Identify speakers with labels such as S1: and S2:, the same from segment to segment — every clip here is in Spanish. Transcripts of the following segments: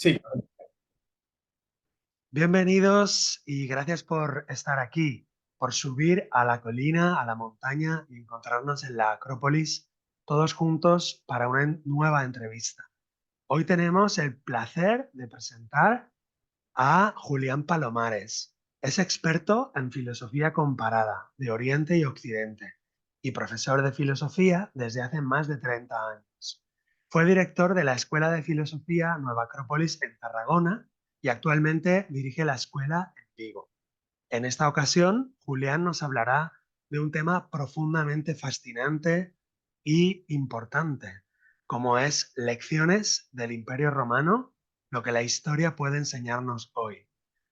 S1: Sí,
S2: Bienvenidos y gracias por estar aquí, por subir a la colina, a la montaña y encontrarnos en la Acrópolis, todos juntos para una nueva entrevista. Hoy tenemos el placer de presentar a Julián Palomares. Es experto en filosofía comparada de Oriente y Occidente y profesor de filosofía desde hace más de 30 años. Fue director de la Escuela de Filosofía Nueva Acrópolis en Tarragona y actualmente dirige la escuela en Vigo. En esta ocasión, Julián nos hablará de un tema profundamente fascinante y importante, como es lecciones del Imperio Romano, lo que la historia puede enseñarnos hoy.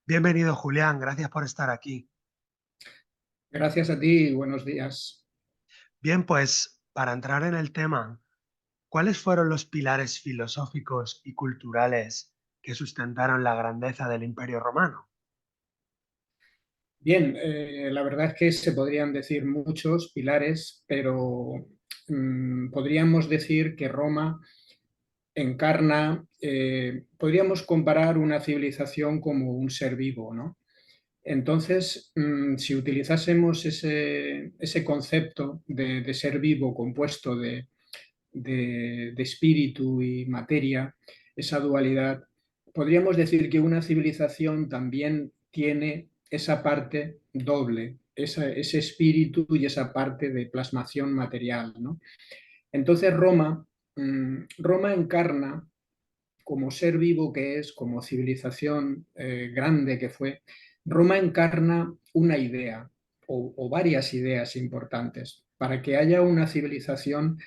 S2: Bienvenido, Julián, gracias por estar aquí.
S1: gracias a ti y buenos días.
S2: Bien, pues para entrar en el tema, ¿cuáles fueron los pilares filosóficos y culturales que sustentaron la grandeza del Imperio Romano?
S1: Bien, la verdad es que se podrían decir muchos pilares, pero podríamos decir que Roma encarna, podríamos comparar una civilización como un ser vivo, ¿no? Entonces, si utilizásemos ese concepto de ser vivo compuesto de espíritu y materia, esa dualidad, podríamos decir que una civilización también tiene esa parte doble, ese espíritu y esa parte de plasmación material, ¿no? Entonces Roma encarna como ser vivo que es, como civilización grande que fue, Roma encarna una idea o varias ideas importantes. Para que haya una civilización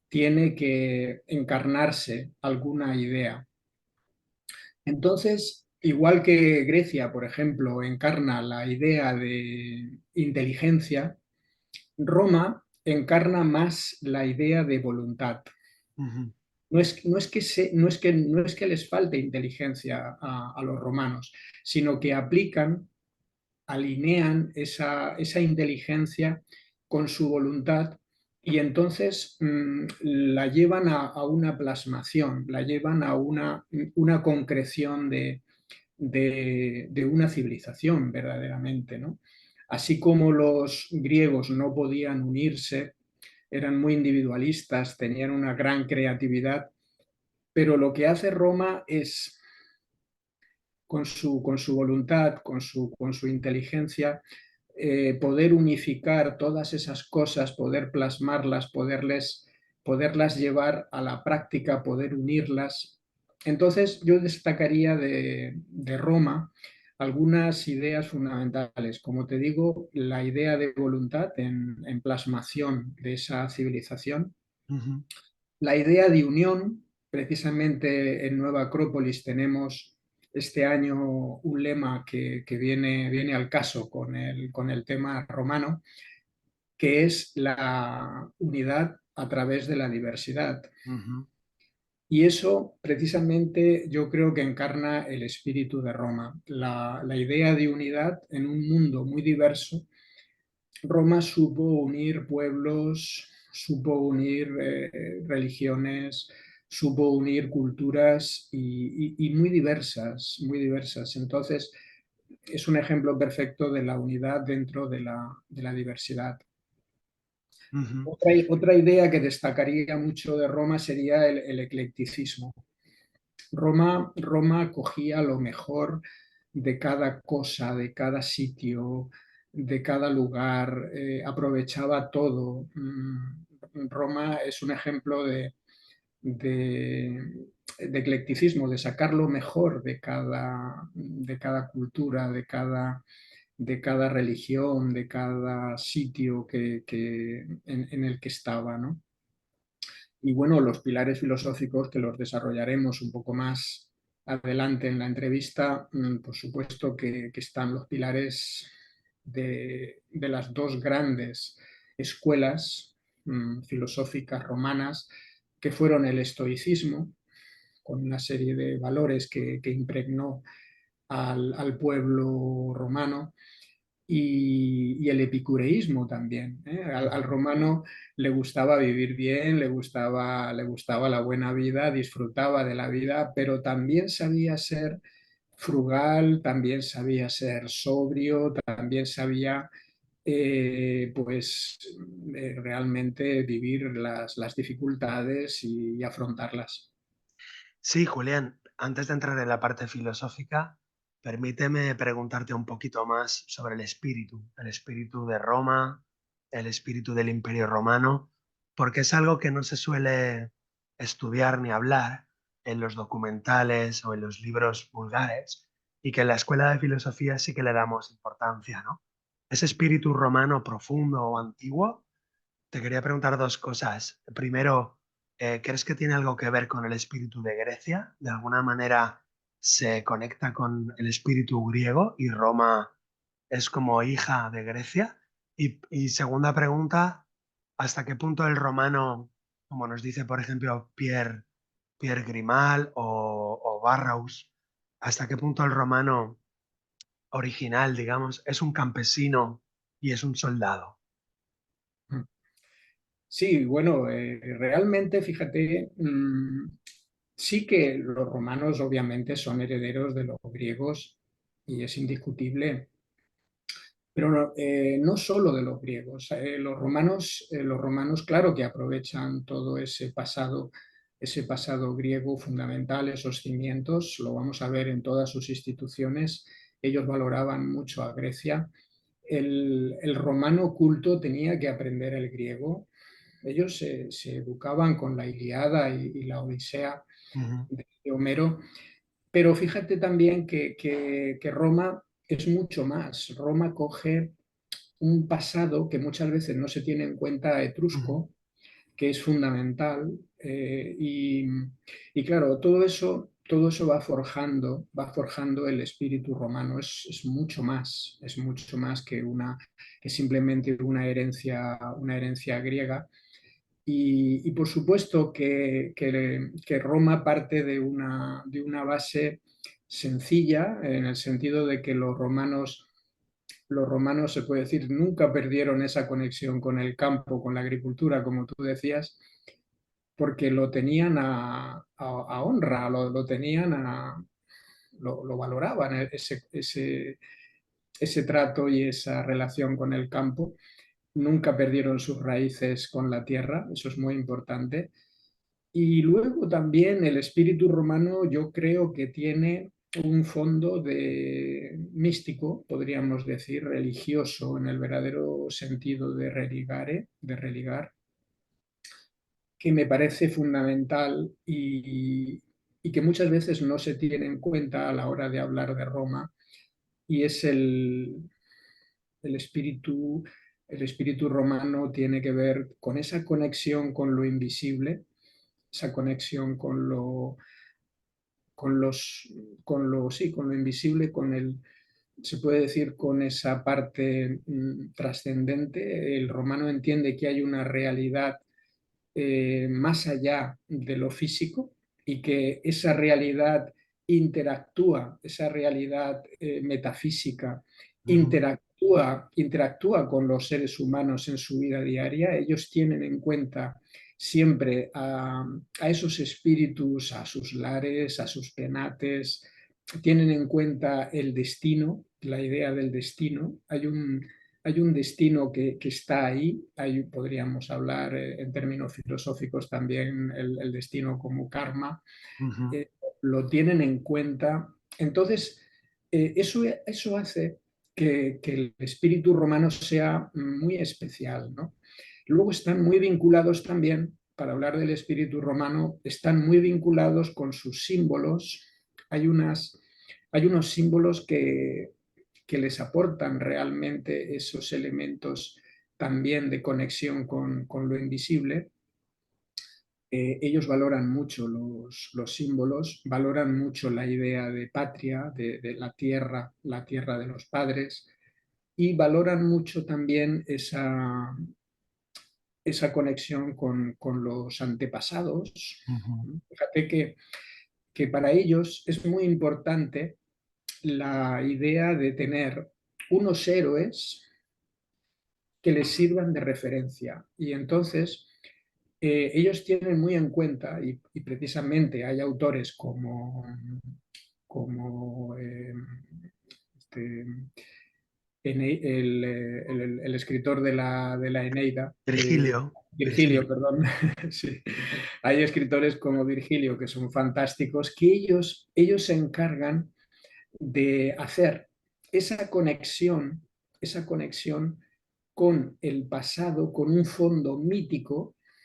S1: tiene que encarnarse alguna idea. Entonces, igual que Grecia, por ejemplo, encarna la idea de inteligencia, Roma encarna más la idea de voluntad.
S2: Ujú.
S1: No es que les falte inteligencia a los romanos, sino que aplican, alinean esa inteligencia con su voluntad y entonces la llevan a una plasmación, la llevan a una concreción de una civilización verdaderamente, ¿no? Así como los griegos no podían unirse, eran muy individualistas, tenían una gran creatividad, pero lo que hace Roma es, con su voluntad, con su inteligencia, poder unificar todas esas cosas, poder plasmarlas, poderlas llevar a la práctica, poder unirlas. Entonces yo destacaría de Roma algunas ideas fundamentales. Como te digo, la idea de voluntad en plasmación de esa civilización,
S2: Ujú.
S1: la idea de unión. Precisamente en Nueva Acrópolis tenemos este año un lema que viene al caso con el tema romano, que es la unidad a través de la diversidad.
S2: Ujú.
S1: Y eso precisamente yo creo que encarna el espíritu de Roma, la idea de unidad en un mundo muy diverso. Roma supo unir pueblos, supo unir religiones, supo unir culturas y muy diversas, muy diversas. Entonces, es un ejemplo perfecto de la unidad dentro de la diversidad.
S2: Ujú.
S1: Otra idea que destacaría mucho de Roma sería el eclecticismo. Roma cogía lo mejor de cada cosa, de cada sitio, de cada lugar, aprovechaba todo. Roma es un ejemplo de eclecticismo, de sacar lo mejor de cada cultura, de cada religión, de cada sitio en el que estaba, ¿no? Y bueno, los pilares filosóficos que los desarrollaremos un poco más adelante en la entrevista, por supuesto que están los pilares de las dos grandes escuelas filosóficas romanas, que fueron el estoicismo, con una serie de valores que impregnó al pueblo romano, y el epicureísmo también, ¿eh? Al romano le gustaba vivir bien, le gustaba la buena vida, disfrutaba de la vida, pero también sabía ser frugal, también sabía ser sobrio, también sabía pues realmente vivir las dificultades y afrontarlas.
S2: Sí, Julián, antes de entrar en la parte filosófica, permíteme preguntarte un poquito más sobre el espíritu de Roma, el espíritu del Imperio Romano, porque es algo que no se suele estudiar ni hablar en los documentales o en los libros vulgares y que en la escuela de filosofía sí que le damos importancia, ¿no? Ese espíritu romano profundo o antiguo, te quería preguntar dos cosas. Primero, ¿crees que tiene algo que ver con el espíritu de Grecia? ¿De alguna manera se conecta con el espíritu griego y Roma es como hija de Grecia? Y segunda pregunta, ¿hasta qué punto el romano, como nos dice por ejemplo Pierre Grimal o Barraus, hasta qué punto el romano original, digamos, es un campesino y es un soldado?
S1: Sí, bueno, realmente, fíjate, sí que los romanos obviamente son herederos de los griegos y es indiscutible, pero no solo de los griegos. Los romanos, claro que aprovechan todo ese pasado griego fundamental, esos cimientos, lo vamos a ver en todas sus instituciones. Ellos valoraban mucho a Grecia. El romano culto tenía que aprender el griego. Ellos se educaban con la Ilíada y la Odisea
S2: Ujú,
S1: de Homero, pero fíjate también que Roma es mucho más. Roma coge un pasado que muchas veces no se tiene en cuenta
S2: ujú,
S1: etrusco, que es fundamental, y claro, todo eso va forjando el espíritu romano. Es mucho más que simplemente una herencia griega. Y por supuesto que Roma parte de una base sencilla, en el sentido de que los romanos, se puede decir, nunca perdieron esa conexión con el campo, con la agricultura, como tú decías, porque lo tenían a honra, lo tenían lo valoraban, ese trato y esa relación con el campo. Nunca perdieron sus raíces con la tierra, eso es muy importante. Y luego también el espíritu romano yo creo que tiene un fondo de místico, podríamos decir, religioso, en el verdadero sentido de religar, que me parece fundamental y que muchas veces no se tiene en cuenta a la hora de hablar de Roma, y es el espíritu, el espíritu romano tiene que ver con esa conexión con lo invisible, esa conexión con sí, con lo invisible, se puede decir, con esa parte trascendente. El romano entiende que hay una realidad más allá de lo físico y que esa realidad esa realidad metafísica
S2: ujú,
S1: interactúa con los seres humanos en su vida diaria. Ellos tienen en cuenta siempre a esos espíritus, a sus lares, a sus penates, tienen en cuenta el destino, la idea del destino. Hay un destino que está ahí, podríamos hablar en términos filosóficos también el destino como karma,
S2: ujú.
S1: eh, lo tienen en cuenta. Entonces, eso hace que el espíritu romano sea muy especial, ¿no? Luego están muy vinculados también, para hablar del espíritu romano, están muy vinculados con sus símbolos. Hay, hay unos símbolos que les aportan realmente esos elementos también de conexión con lo invisible. Ellos valoran mucho los símbolos, valoran mucho la idea de patria, de la tierra de los padres, y valoran mucho también esa conexión con los antepasados.
S2: Ujú,
S1: Fíjate que para ellos es muy importante la idea de tener unos héroes que les sirvan de referencia. Y entonces ellos tienen muy en cuenta, y precisamente hay autores como este, el escritor de la Eneida,
S2: Virgilio,
S1: Virgilio,
S2: Virgilio.
S1: perdón, sí. Hay escritores como Virgilio que son fantásticos, que ellos se encargan de hacer esa conexión, esa conexión con el pasado, con un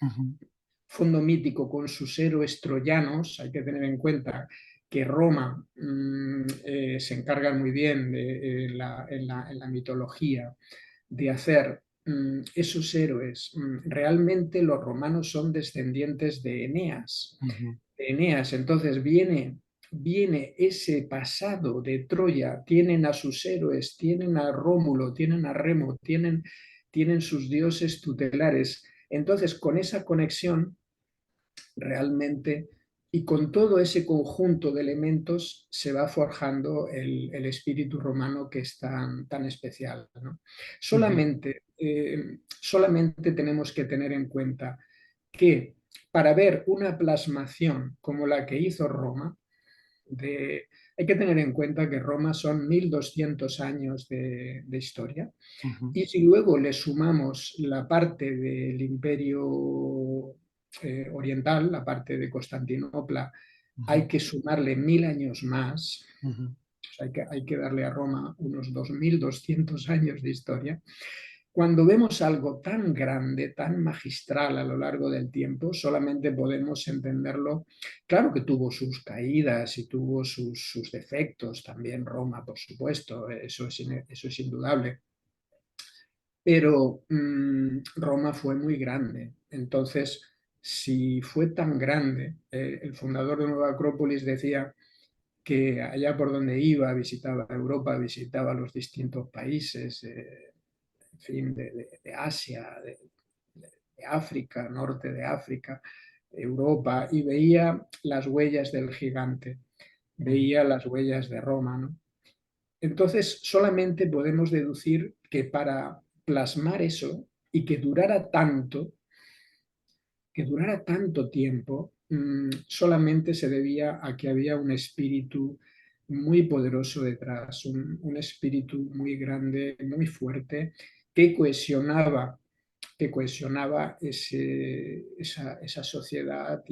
S2: Ujú,
S1: fondo mítico con sus héroes troyanos. Hay que tener en cuenta que Roma se encarga muy bien en la mitología de hacer esos héroes. Realmente los romanos son descendientes de Eneas.
S2: ujú,
S1: Eneas, entonces viene ese pasado de Troya, tienen a sus héroes, tienen a Rómulo, tienen a Remo, tienen sus dioses tutelares. Entonces, con esa conexión, realmente, y con todo ese conjunto de elementos, se va forjando el espíritu romano que es tan especial, ¿no?
S2: ujú.
S1: Solamente tenemos que tener en cuenta que para ver una plasmación como la que hizo Roma, hay que tener en cuenta que Roma son 1200 años de historia.
S2: Ujú,
S1: Y si luego le sumamos la parte del imperio oriental, la parte de Constantinopla, hay
S2: ujú,
S1: que sumarle 1000 años más.
S2: ujú.
S1: O sea, hay que darle a Roma unos 2200 años de historia. Cuando vemos algo tan grande, tan magistral a lo largo del tiempo, solamente podemos entenderlo. Claro que tuvo sus caídas y tuvo sus defectos, también Roma, por supuesto, eso es indudable, pero Roma fue muy grande. Entonces, si fue tan grande, el fundador de Nueva Acrópolis decía que allá por donde iba, visitaba Europa, visitaba los distintos países, en fin, de Asia, de África, norte de África, Europa, y veía las huellas del gigante,
S2: Ujú.
S1: veía las huellas de Roma, ¿no? Entonces, solamente podemos deducir que para plasmar eso y que durara tanto tiempo, solamente se debía a que había un espíritu muy poderoso detrás, un espíritu muy grande, muy fuerte, que cohesionaba, esa sociedad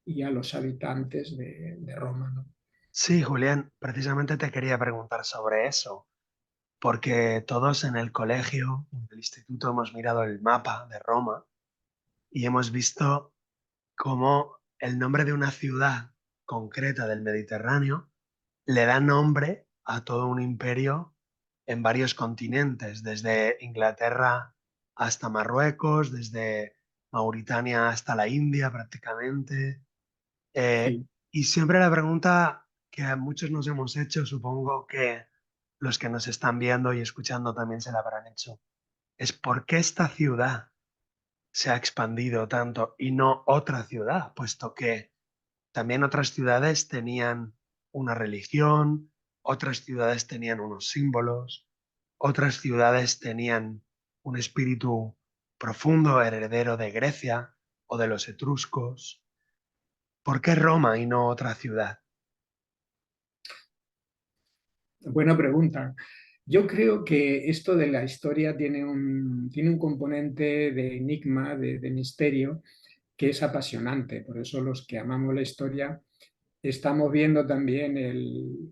S1: y a los habitantes de Roma, ¿no?
S2: Sí, Julián, precisamente te quería preguntar sobre eso, porque todos en el colegio, en el instituto, hemos mirado el mapa de Roma y hemos visto cómo el nombre de una ciudad concreta del Mediterráneo le da nombre a todo un imperio en varios continentes, desde Inglaterra hasta Marruecos, desde Mauritania hasta la India prácticamente. Eh,
S1: Sí.
S2: y siempre la pregunta que a muchos nos hemos hecho, supongo que los que nos están viendo y escuchando también se la habrán hecho, es ¿por qué esta ciudad se ha expandido tanto y no otra ciudad? Puesto que también otras ciudades tenían una religión, otras ciudades tenían unos símbolos, otras ciudades tenían un espíritu profundo heredero de Grecia o de los etruscos. ¿Por qué Roma y no otra ciudad?
S1: Buena pregunta. Yo creo que esto de la historia tiene un componente de enigma, de misterio, que es apasionante. Por eso los que amamos la historia estamos viendo también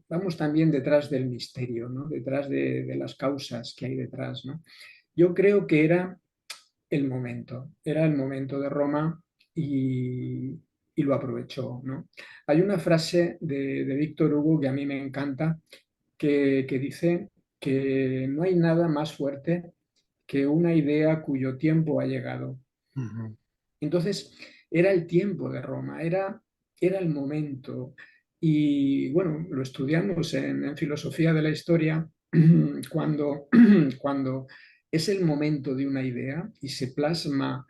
S1: vamos también detrás del misterio, ¿no? Detrás de las causas que hay detrás, ¿no? Yo creo que era el momento de Roma y lo aprovechó, ¿no? Hay una frase de Víctor Hugo que a mí me encanta, que dice que no hay nada más fuerte que una idea cuyo tiempo ha llegado.
S2: Ujú.
S1: Entonces, era el tiempo de Roma, era el momento. Y bueno, lo estudiamos en filosofía de la historia cuando, cuando es el momento de una idea y se plasma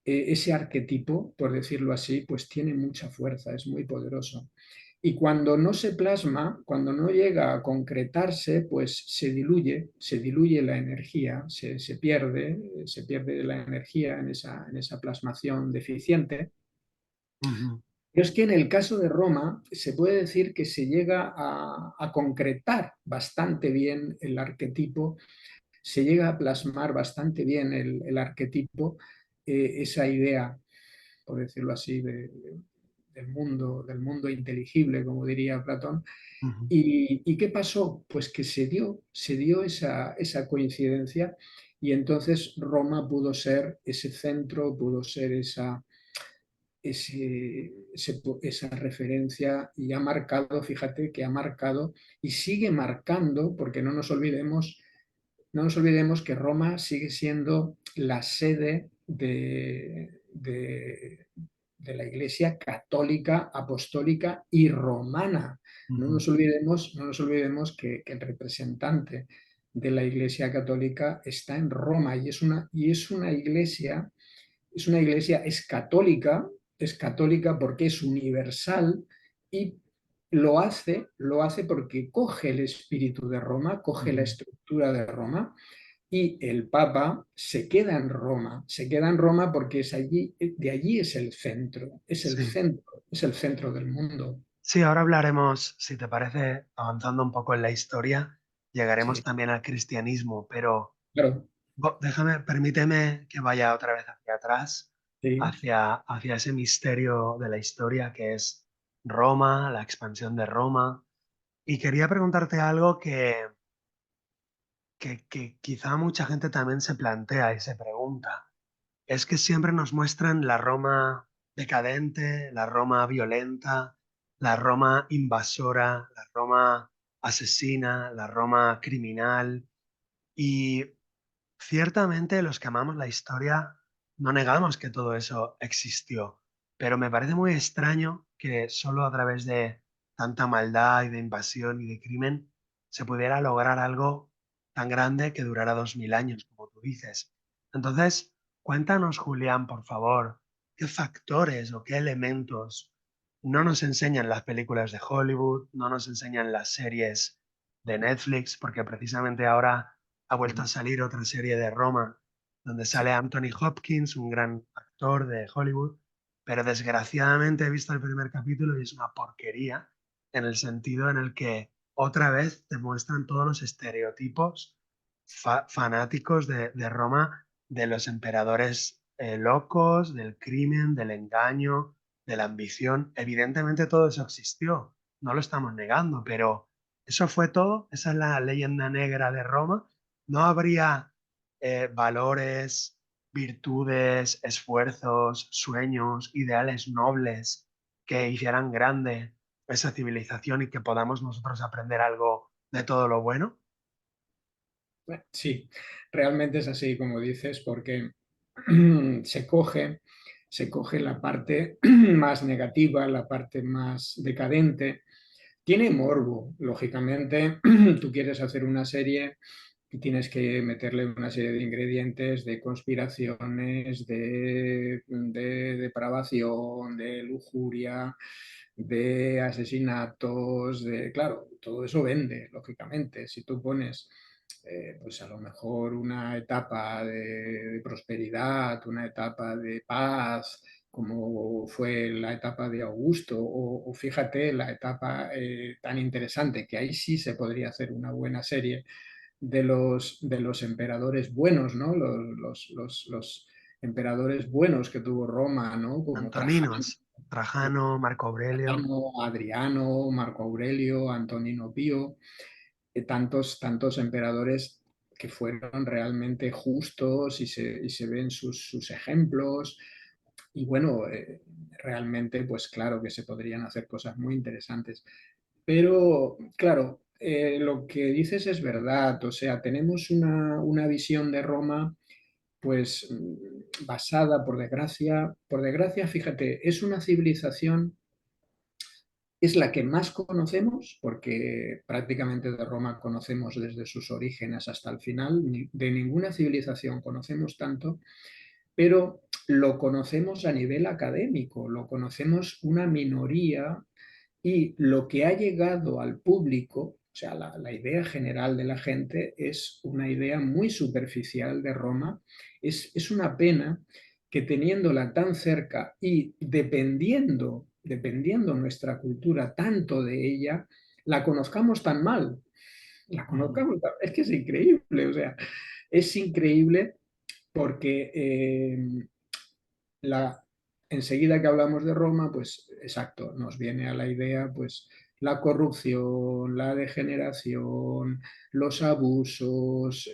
S1: ese arquetipo, por decirlo así, pues tiene mucha fuerza, es muy poderoso. Y cuando no se plasma, cuando no llega a concretarse, pues se diluye la energía, se pierde la energía en esa plasmación deficiente.
S2: Ujú,
S1: Pero es que en el caso de Roma se puede decir que se llega a concretar bastante bien el arquetipo, se llega a plasmar bastante bien el arquetipo, esa idea, por decirlo así, del mundo inteligible, como diría Platón.
S2: ujú.
S1: ¿Y qué pasó? Pues que se dio esa coincidencia y entonces Roma pudo ser ese centro, pudo ser esa referencia y ha marcado, fíjate que ha marcado y sigue marcando, porque no nos olvidemos que Roma sigue siendo la sede de la Iglesia católica, apostólica y romana.
S2: Ujú.
S1: No nos olvidemos que el representante de la Iglesia católica está en Roma y es una iglesia, es católica porque es universal y lo hace porque coge el espíritu de Roma, coge la
S2: Ujú.
S1: estructura de Roma y el Papa se queda en Roma porque es allí, de allí es el centro,
S2: Sí,
S1: es el centro del mundo.
S2: sí, ahora hablaremos, si te parece, avanzando un poco en la historia, llegaremos
S1: Sí,
S2: también al cristianismo, pero
S1: claro,
S2: déjame, permíteme que vaya otra vez hacia atrás,
S1: sí.
S2: hacia ese misterio de la historia que es Roma, la expansión de Roma. Y quería preguntarte algo que quizá mucha gente también se plantea y se pregunta. Es que siempre nos muestran la Roma decadente, la Roma violenta, la Roma invasora, la Roma asesina, la Roma criminal. Y ciertamente los que amamos la historia no negamos que todo eso existió, pero me parece muy extraño que solo a través de tanta maldad y de invasión y de crimen se pudiera lograr algo tan grande que durara 2000 años, como tú dices. Entonces, cuéntanos, Julián, por favor, qué factores o qué elementos no nos enseñan las películas de Hollywood, no nos enseñan las series de Netflix, porque precisamente ahora ha vuelto a salir otra serie de Roma, donde sale
S1: Sí.
S2: Anthony Hopkins, un gran actor de Hollywood, pero desgraciadamente he visto el primer capítulo y es una porquería, en el sentido en el que otra vez te muestran todos los estereotipos fanáticos de Roma, de los emperadores locos, del crimen, del engaño, de la ambición. Evidentemente todo eso existió, no lo estamos negando, pero eso fue todo, esa es la leyenda negra de Roma. No habría valores, virtudes, esfuerzos, sueños, ideales nobles que hicieran grande esa civilización y que podamos nosotros aprender algo de todo lo bueno.
S1: Sí, realmente es así como dices, porque se coge, se coge la parte más negativa, la parte más decadente. Tiene morbo, lógicamente. Tú quieres hacer una serie y tienes que meterle una serie de ingredientes, de conspiraciones, de depravación, de lujuria, de asesinatos, de, claro, todo eso vende, lógicamente. Si tú pones, pues a lo mejor una etapa de prosperidad, una etapa de paz, como fue la etapa de Augusto, o fíjate la etapa tan interesante, que ahí sí se podría hacer una buena serie de los emperadores buenos, ¿no? Los emperadores buenos que tuvo Roma, ¿no? Como Trajano,
S2: Antoninos, Trajano, Marco Aurelio.
S1: Adriano, Marco Aurelio, Antonino Pío, tantos emperadores que fueron realmente justos y se ven sus ejemplos. Y bueno, realmente, pues claro que se podrían hacer cosas muy interesantes. Pero, claro, lo que dices es verdad. O sea, tenemos una visión de Roma, pues basada, por desgracia, fíjate, es una civilización, es la que más conocemos, porque prácticamente de Roma conocemos desde sus orígenes hasta el final, de ninguna civilización conocemos tanto, pero lo conocemos a nivel académico, lo conocemos una minoría y lo que ha llegado al público, o sea, la idea general de la gente es una idea muy superficial de Roma. Es una pena que teniéndola tan cerca y dependiendo nuestra cultura tanto de ella, la conozcamos tan mal. La
S2: Ujú.
S1: conozcamos es que es increíble, o sea, es increíble porque la, enseguida que hablamos de Roma, pues exacto, nos viene a la idea pues la corrupción, la degeneración, los abusos,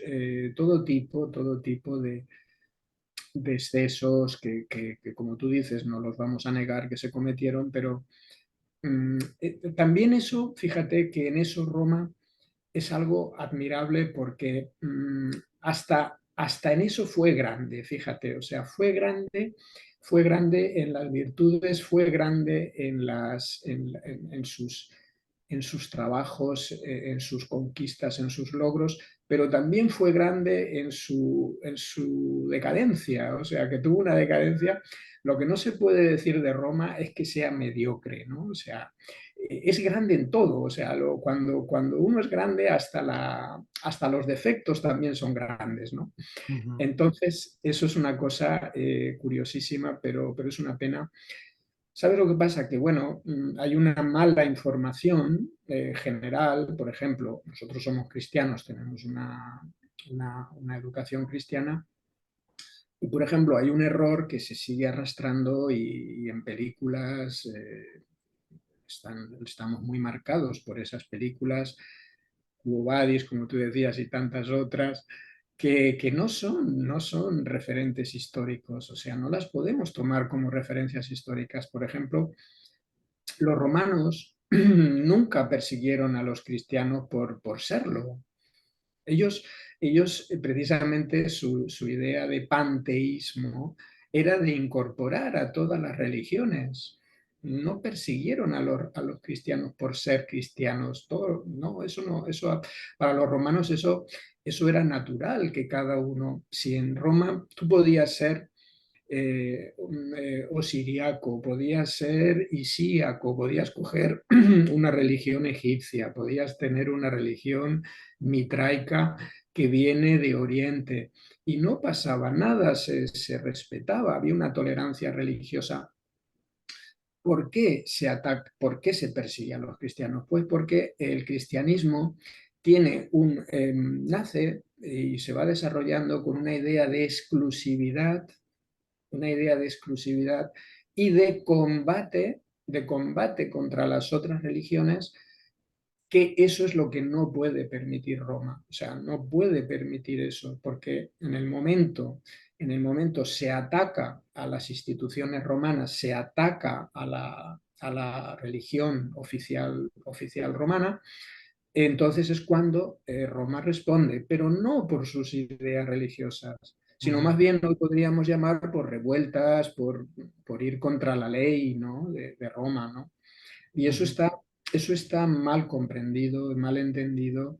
S1: todo tipo de excesos que, como tú dices, no los vamos a negar que se cometieron, pero también eso, fíjate que en eso Roma es algo admirable porque hasta en eso fue grande, fíjate, o sea, fue grande en las virtudes, fue grande en sus trabajos, en sus conquistas, en sus logros, pero también fue grande en su decadencia, o sea, que tuvo una decadencia. Lo que no se puede decir de Roma es que sea mediocre, ¿no? O sea, es grande en todo, o sea, cuando uno es grande, hasta los defectos también son grandes, ¿no?
S2: Ujú.
S1: Entonces, eso es una cosa curiosísima, pero es una pena. ¿Sabes lo que pasa? Que, bueno, hay una mala información general, por ejemplo, nosotros somos cristianos, tenemos una educación cristiana, y, por ejemplo, hay un error que se sigue arrastrando y en películas estamos muy marcados por esas películas, Quo Vadis, como tú decías, y tantas otras, que no son referentes históricos, o sea, no las podemos tomar como referencias históricas. Por ejemplo, los romanos nunca persiguieron a los cristianos por serlo. Ellos, ellos precisamente su idea de panteísmo era de incorporar a todas las religiones. No persiguieron a los cristianos por ser cristianos. Todo, no, eso para los romanos eso era natural que cada uno, si en Roma tú podías ser osiriaco, podías ser isíaco, podías coger una religión egipcia, podías tener una religión mitraica que viene de Oriente y no pasaba nada, se respetaba, había una tolerancia religiosa. ¿Por qué se persigue a los cristianos? Pues porque el cristianismo nace y se va desarrollando con una idea de exclusividad y de combate contra las otras religiones, que eso es lo que no puede permitir Roma. O sea, no puede permitir eso, porque en el momento se ataca a las instituciones romanas, se ataca a la religión oficial romana, entonces es cuando Roma responde, pero no por sus ideas religiosas, sino más
S2: Ujú.
S1: bien lo podríamos llamar por revueltas, por ir contra la ley, ¿no? de Roma, ¿no? Y
S2: Ujú.
S1: eso está mal comprendido, mal entendido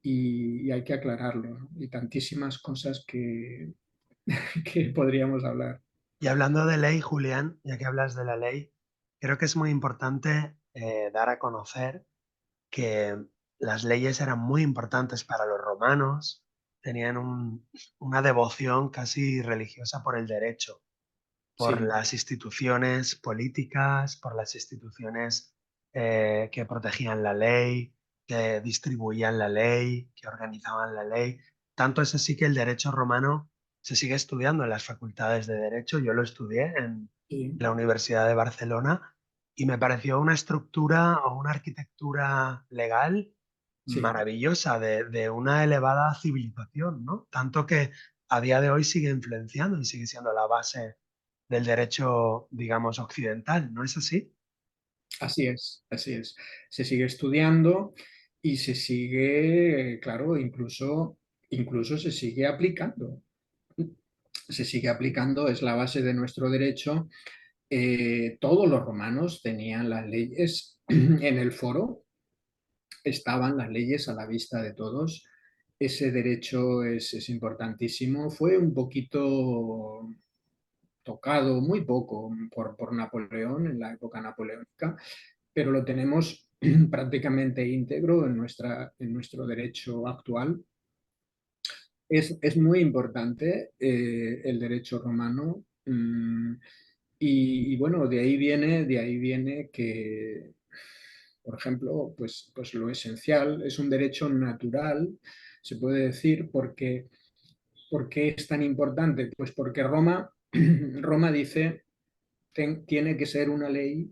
S1: y hay que aclararlo, ¿no? Y tantísimas cosas que podríamos hablar.
S2: Y hablando de ley, Julián, ya que hablas de la ley, creo que es muy importante dar a conocer que las leyes eran muy importantes para los romanos, tenían una devoción casi religiosa por el derecho, por
S1: Sí,
S2: las instituciones políticas, por las instituciones que protegían la ley, que distribuían la ley, que organizaban la ley. Tanto es así que el derecho romano se sigue estudiando en las facultades de derecho. Yo lo estudié en
S1: sí,
S2: la Universidad de Barcelona y me pareció una estructura o una arquitectura legal
S1: sí.
S2: maravillosa, de una elevada civilización, ¿no? Tanto que a día de hoy sigue influenciando y sigue siendo la base del derecho, digamos, occidental, ¿no es así?
S1: Así es, así es. Se sigue estudiando y se sigue, claro, incluso se sigue aplicando. Se sigue aplicando, es la base de nuestro derecho. Todos los romanos tenían las leyes en el foro, estaban las leyes a la vista de todos. Ese derecho es importantísimo. Fue un poquito tocado, muy poco, por Napoleón en la época napoleónica, pero lo tenemos prácticamente íntegro en nuestro derecho actual. Es muy importante el derecho romano, y bueno, de ahí viene que, por ejemplo, pues lo esencial es un derecho natural, se puede decir, porque ¿por qué es tan importante? Pues porque Roma, Roma dice tiene que ser una ley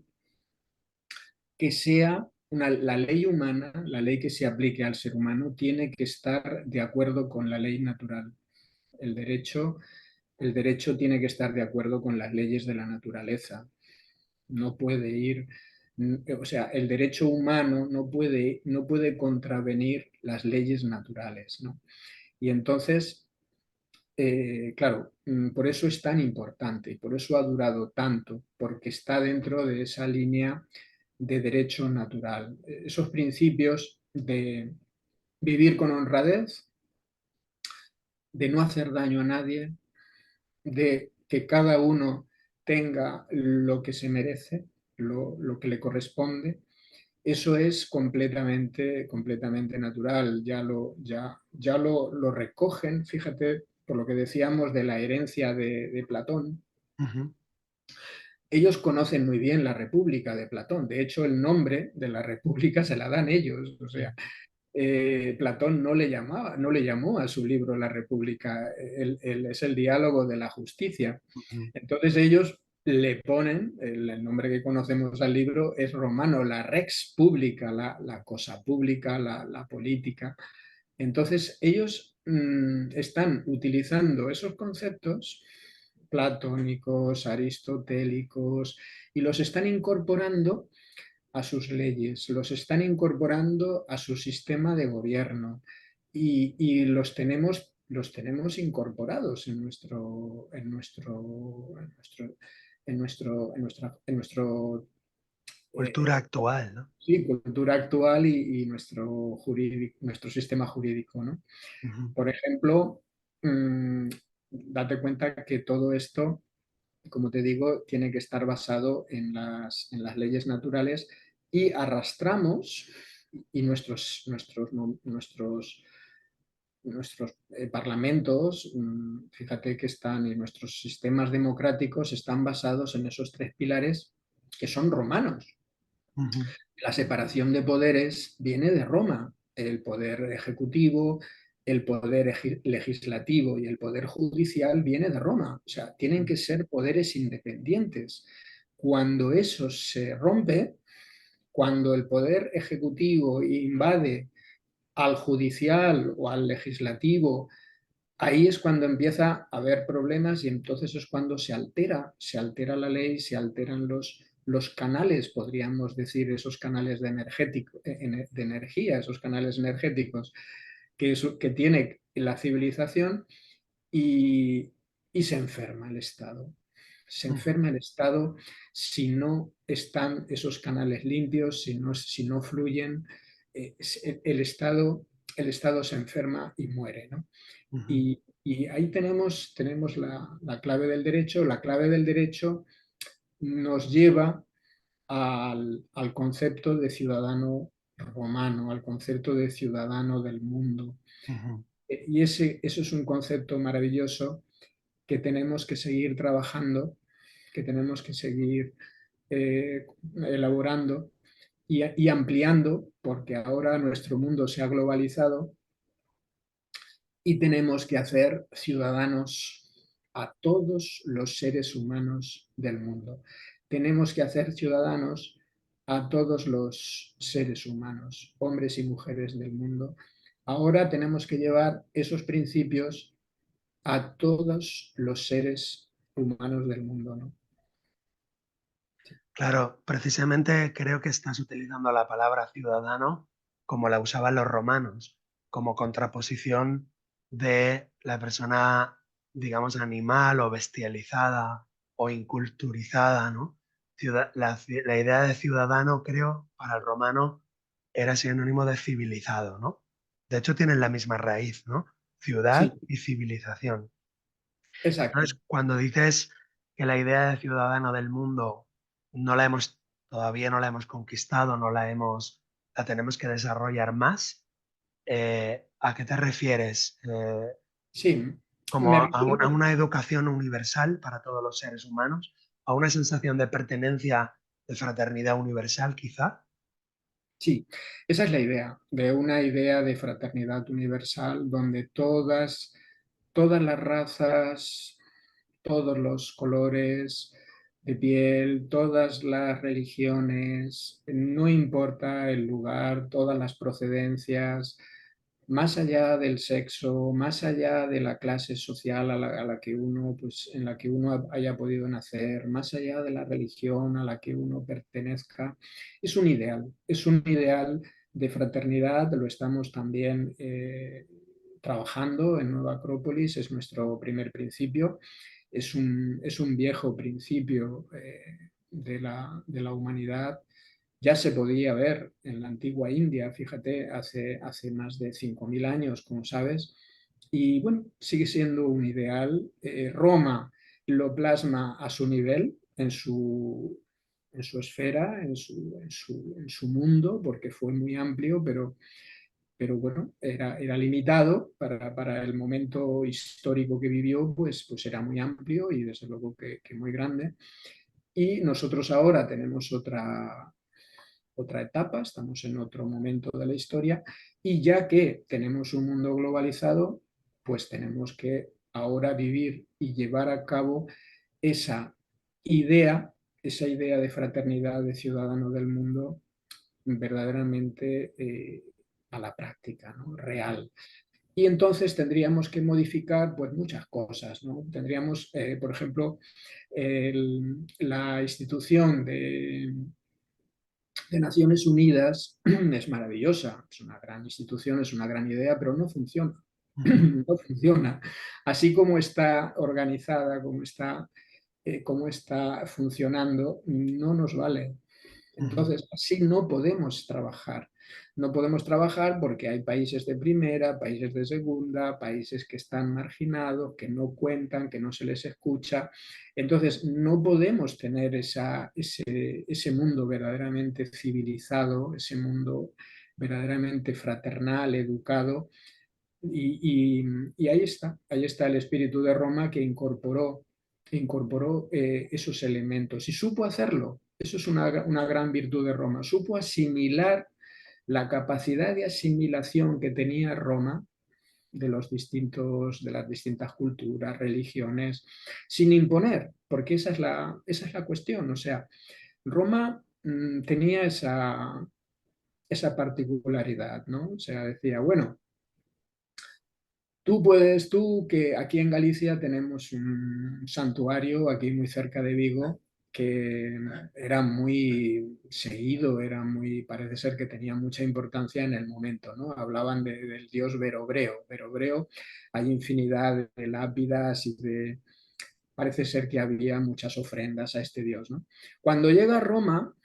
S1: que sea la ley humana, la ley que se aplique al ser humano, tiene que estar de acuerdo con la ley natural. El derecho, el derecho tiene que estar de acuerdo con las leyes de la naturaleza. No puede ir, o sea, el derecho humano no puede contravenir las leyes naturales, ¿no? Y entonces, claro, por eso es tan importante y por eso ha durado tanto, porque está dentro de esa línea de derecho natural. Esos principios de vivir con honradez, de no hacer daño a nadie, de que cada uno tenga lo que se merece, lo que le corresponde, eso es completamente natural. Ya lo recogen, fíjate, por lo que decíamos de la herencia de Platón.
S2: Ujú,
S1: Ellos conocen muy bien la República de Platón. De hecho, el nombre de la República se la dan ellos. O
S2: sí,
S1: sea, Platón no le llamó a su libro La República, es el diálogo de la justicia.
S2: ujú,
S1: Entonces ellos le ponen, el nombre que conocemos al libro es romano, la rex pública, la cosa pública, la política. Entonces ellos están utilizando esos conceptos platónicos, aristotélicos, y los están incorporando a sus leyes, los están incorporando a su sistema de gobierno y los tenemos incorporados en nuestro
S2: cultura
S1: eh,
S2: actual, ¿no?
S1: sí, cultura actual y nuestro sistema jurídico, ¿no?
S2: Ujú,
S1: Por ejemplo, date cuenta que todo esto, como te digo, tiene que estar basado en las leyes naturales y arrastramos, y nuestros parlamentos, fíjate que están, y nuestros sistemas democráticos están basados en esos tres pilares que son romanos.
S2: ujú,
S1: La separación de poderes viene de Roma. El poder ejecutivo, el poder legislativo y el poder judicial viene de Roma. O sea, tienen
S2: ujú,
S1: que ser poderes independientes. Cuando eso se rompe, cuando el poder ejecutivo invade al judicial o al legislativo, ahí es cuando empieza a haber problemas y entonces es cuando se altera la ley, se alteran los canales, podríamos decir, esos canales de energía, esos canales energéticos que tiene la civilización, y, y se enferma el Estado. Se
S2: ujú,
S1: enferma el Estado si no están esos canales limpios, si no fluyen, el Estado se enferma y muere, ¿no?
S2: ujú.
S1: Y ahí tenemos la clave del derecho. La clave del derecho nos lleva al concepto de ciudadano romano, al concepto de ciudadano del mundo.
S2: Ujú.
S1: Y eso es un concepto maravilloso que tenemos que seguir trabajando, que tenemos que seguir elaborando y ampliando, porque ahora nuestro mundo se ha globalizado y tenemos que hacer ciudadanos a todos los seres humanos del mundo. Tenemos que hacer ciudadanos a todos los seres humanos, hombres y mujeres del mundo. Ahora tenemos que llevar esos principios a todos los seres humanos del mundo, ¿no?
S2: Claro, precisamente creo que estás utilizando la palabra ciudadano como la usaban los romanos, como contraposición de la persona, digamos, animal o bestializada o inculturizada, ¿no? La idea de ciudadano, creo, para el romano era sinónimo de civilizado, ¿no? De hecho, tienen la misma raíz, ¿no?
S1: Sí,
S2: Ciudad y civilización.
S1: exacto.
S2: Entonces, cuando dices que la idea de ciudadano del mundo no la hemos todavía no la hemos conquistado, la tenemos que desarrollar más. ¿A qué te refieres?
S1: Sí,
S2: ¿Como
S1: me
S2: a
S1: refiero.
S2: una educación universal para todos los seres humanos? ¿A una sensación de pertenencia, de fraternidad universal, quizá?
S1: Sí, esa es la idea, de una idea de fraternidad universal donde todas las razas, todos los colores de piel, todas las religiones, no importa el lugar, todas las procedencias, más allá del sexo, más allá de la clase social a la que uno, pues, en la que uno haya podido nacer, más allá de la religión a la que uno pertenezca, es un ideal de fraternidad, lo estamos también trabajando en Nueva Acrópolis, es nuestro primer principio, es un viejo principio de la humanidad. Ya se podía ver en la antigua India, fíjate, hace más de 5.000 años, como sabes, y bueno, sigue siendo un ideal. Roma lo plasma a su nivel, en su esfera, en su mundo, porque fue muy amplio, pero bueno, era limitado para el momento histórico que vivió, pues era muy amplio y desde luego que muy grande. Y nosotros ahora tenemos otra etapa, estamos en otro momento de la historia y ya que tenemos un mundo globalizado, pues tenemos que ahora vivir y llevar a cabo esa idea, esa idea de fraternidad, de ciudadano del mundo, verdaderamente a la práctica, ¿no? Real. Y entonces tendríamos que modificar pues, muchas cosas, ¿no? Tendríamos, por ejemplo, la institución de Naciones Unidas es maravillosa, es una gran institución, es una gran idea, pero no funciona.
S2: Ujú,
S1: No funciona. Así como está organizada, como está funcionando, no nos vale.
S2: ujú,
S1: Entonces, así no podemos trabajar. No podemos trabajar porque hay países de primera, países de segunda, países que están marginados, que no cuentan, que no se les escucha. Entonces, no podemos tener ese mundo verdaderamente civilizado, ese mundo verdaderamente fraternal, educado. Y ahí está el espíritu de Roma que incorporó esos elementos y supo hacerlo. Eso es una gran virtud de Roma. Supo asimilar la capacidad de asimilación que tenía Roma de las distintas culturas, religiones, sin imponer, porque esa es la cuestión. O sea, Roma tenía esa particularidad, ¿no? O sea, decía, bueno, tú que aquí en Galicia tenemos un santuario, aquí muy cerca de Vigo, que era muy seguido, parece ser que tenía mucha importancia en el momento, ¿no? Hablaban del dios Verobreo. Verobreo, hay infinidad de lápidas parece ser que había muchas ofrendas a este dios, ¿no? Cuando llega a Roma,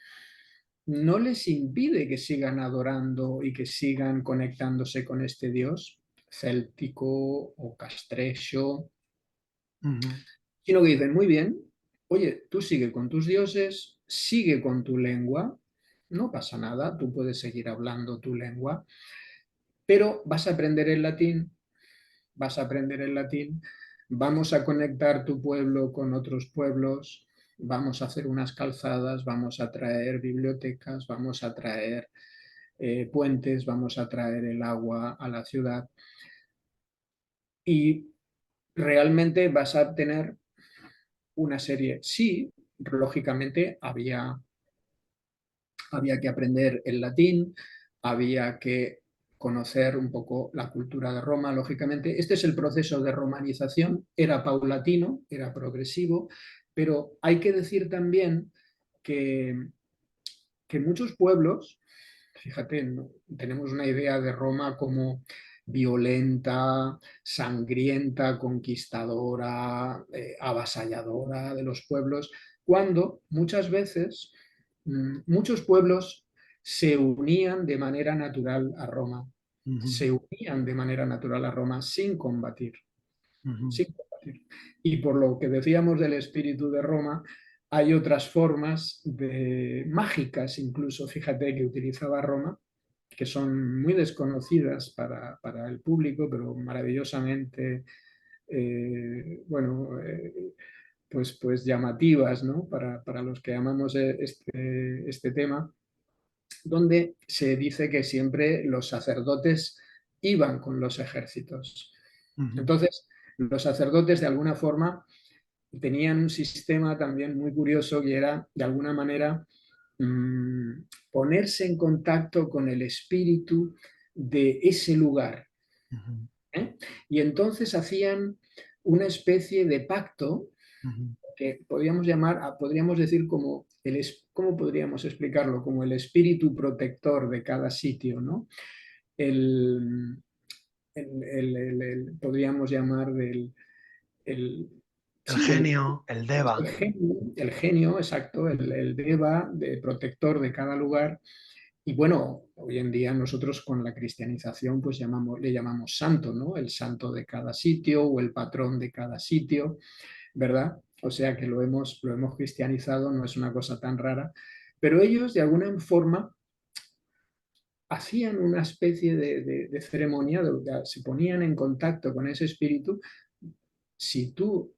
S1: no les impide que sigan adorando y que sigan conectándose con este dios céltico o castrecho,
S2: ujú,
S1: sino que dicen, muy bien, oye, tú sigue con tus dioses, sigue con tu lengua, no pasa nada, tú puedes seguir hablando tu lengua, pero vas a aprender el latín, vas a aprender el latín, vamos a conectar tu pueblo con otros pueblos, vamos a hacer unas calzadas, vamos a traer bibliotecas, vamos a traer puentes, vamos a traer el agua a la ciudad y realmente vas a tener una serie. Sí, lógicamente había que aprender el latín, había que conocer un poco la cultura de Roma, lógicamente. Este es el proceso de romanización, era paulatino, era progresivo, pero hay que decir también que, que muchos pueblos, fíjate, ¿no? Tenemos una idea de Roma como violenta, sangrienta, conquistadora, avasalladora de los pueblos, cuando muchas veces muchos pueblos se unían de manera natural a Roma,
S2: ujú,
S1: se unían de manera natural a Roma sin combatir,
S2: ujú,
S1: sin combatir. Y por lo que decíamos del espíritu de Roma, hay otras formas mágicas incluso, fíjate, que utilizaba Roma, que son muy desconocidas para el público, pero maravillosamente, bueno, pues llamativas, ¿no? Para los que amamos este tema, donde se dice que siempre los sacerdotes iban con los ejércitos.
S2: Ujú,
S1: Entonces, los sacerdotes de alguna forma tenían un sistema también muy curioso que era, de alguna manera, ponerse en contacto con el espíritu de ese lugar.
S2: ujú,
S1: ¿Eh? Y entonces hacían una especie de pacto
S2: ujú.
S1: que podríamos decir como ¿cómo podríamos explicarlo? Como el espíritu protector de cada sitio, ¿no? El, podríamos llamar el,
S2: El
S1: sí,
S2: genio, el deva.
S1: el genio, exacto, el deva, de protector de cada lugar. Y bueno, hoy en día nosotros con la cristianización pues le llamamos santo, ¿no? El santo de cada sitio o el patrón de cada sitio, ¿verdad? O sea que lo hemos cristianizado, no es una cosa tan rara, pero ellos de alguna forma hacían una especie de ceremonia donde se ponían en contacto con ese espíritu. Si tú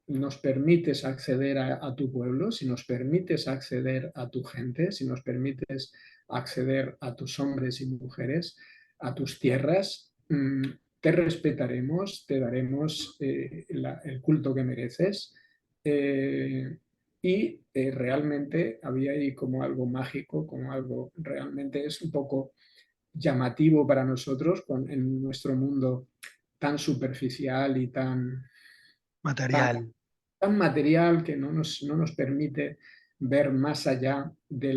S1: nos permites acceder a tu pueblo, si nos permites acceder a tu gente, si nos permites acceder a tus hombres y mujeres, a tus tierras, te respetaremos, te daremos el culto que mereces. Realmente había ahí como algo mágico, como algo realmente es un poco llamativo para nosotros en nuestro mundo tan superficial y tan,
S2: Material.
S1: tan material que no nos permite ver más allá de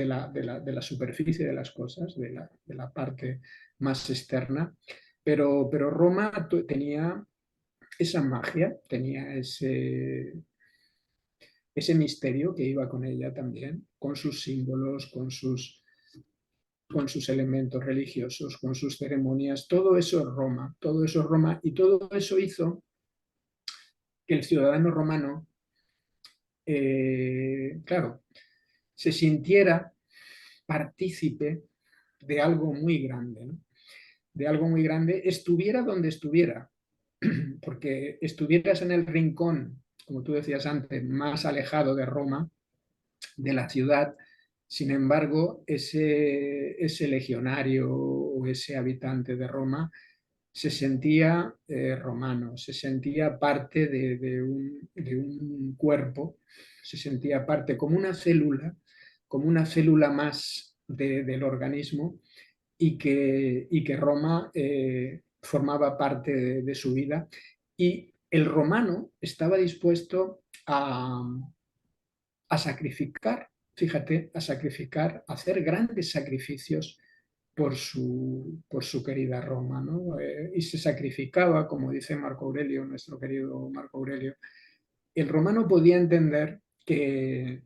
S1: la superficie de las cosas, de la parte más externa. Pero Roma tenía esa magia, tenía ese misterio que iba con ella también, con sus símbolos, con sus elementos religiosos, con sus ceremonias. Todo eso es Roma, todo eso es Roma, y todo eso hizo que el ciudadano romano, claro, se sintiera partícipe de algo muy grande, ¿no? De algo muy grande, estuviera donde estuviera, porque estuvieras en el rincón, como tú decías antes, más alejado de Roma, de la ciudad. Sin embargo, ese legionario o ese habitante de Roma se sentía romano, se sentía parte de un cuerpo, se sentía parte como una célula más del organismo, y que Roma formaba parte de su vida. Y el romano estaba dispuesto a sacrificar, fíjate, a hacer grandes sacrificios por su querida Roma, ¿no? Y se sacrificaba, como dice Marco Aurelio, nuestro querido Marco Aurelio. El romano podía entender que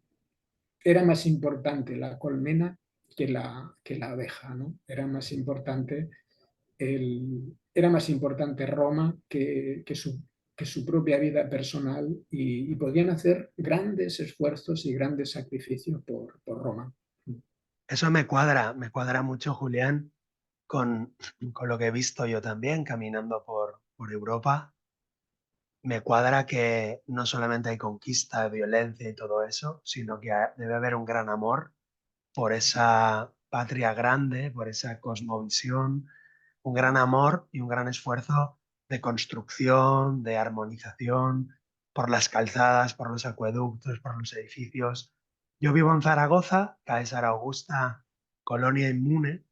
S1: era más importante la colmena que la abeja, ¿no? Era más importante Roma que su propia vida personal, y podían hacer grandes esfuerzos y grandes sacrificios por Roma.
S2: Eso me cuadra mucho, Julián, con lo que he visto yo también caminando por Europa. Me cuadra que no solamente hay conquista, violencia y todo eso, sino que debe haber un gran amor por esa patria grande, por esa cosmovisión, un gran amor y un gran esfuerzo de construcción, de armonización, por las calzadas, por los acueductos, por los edificios. Yo vivo en Zaragoza, Caesar Augusta, colonia inmune,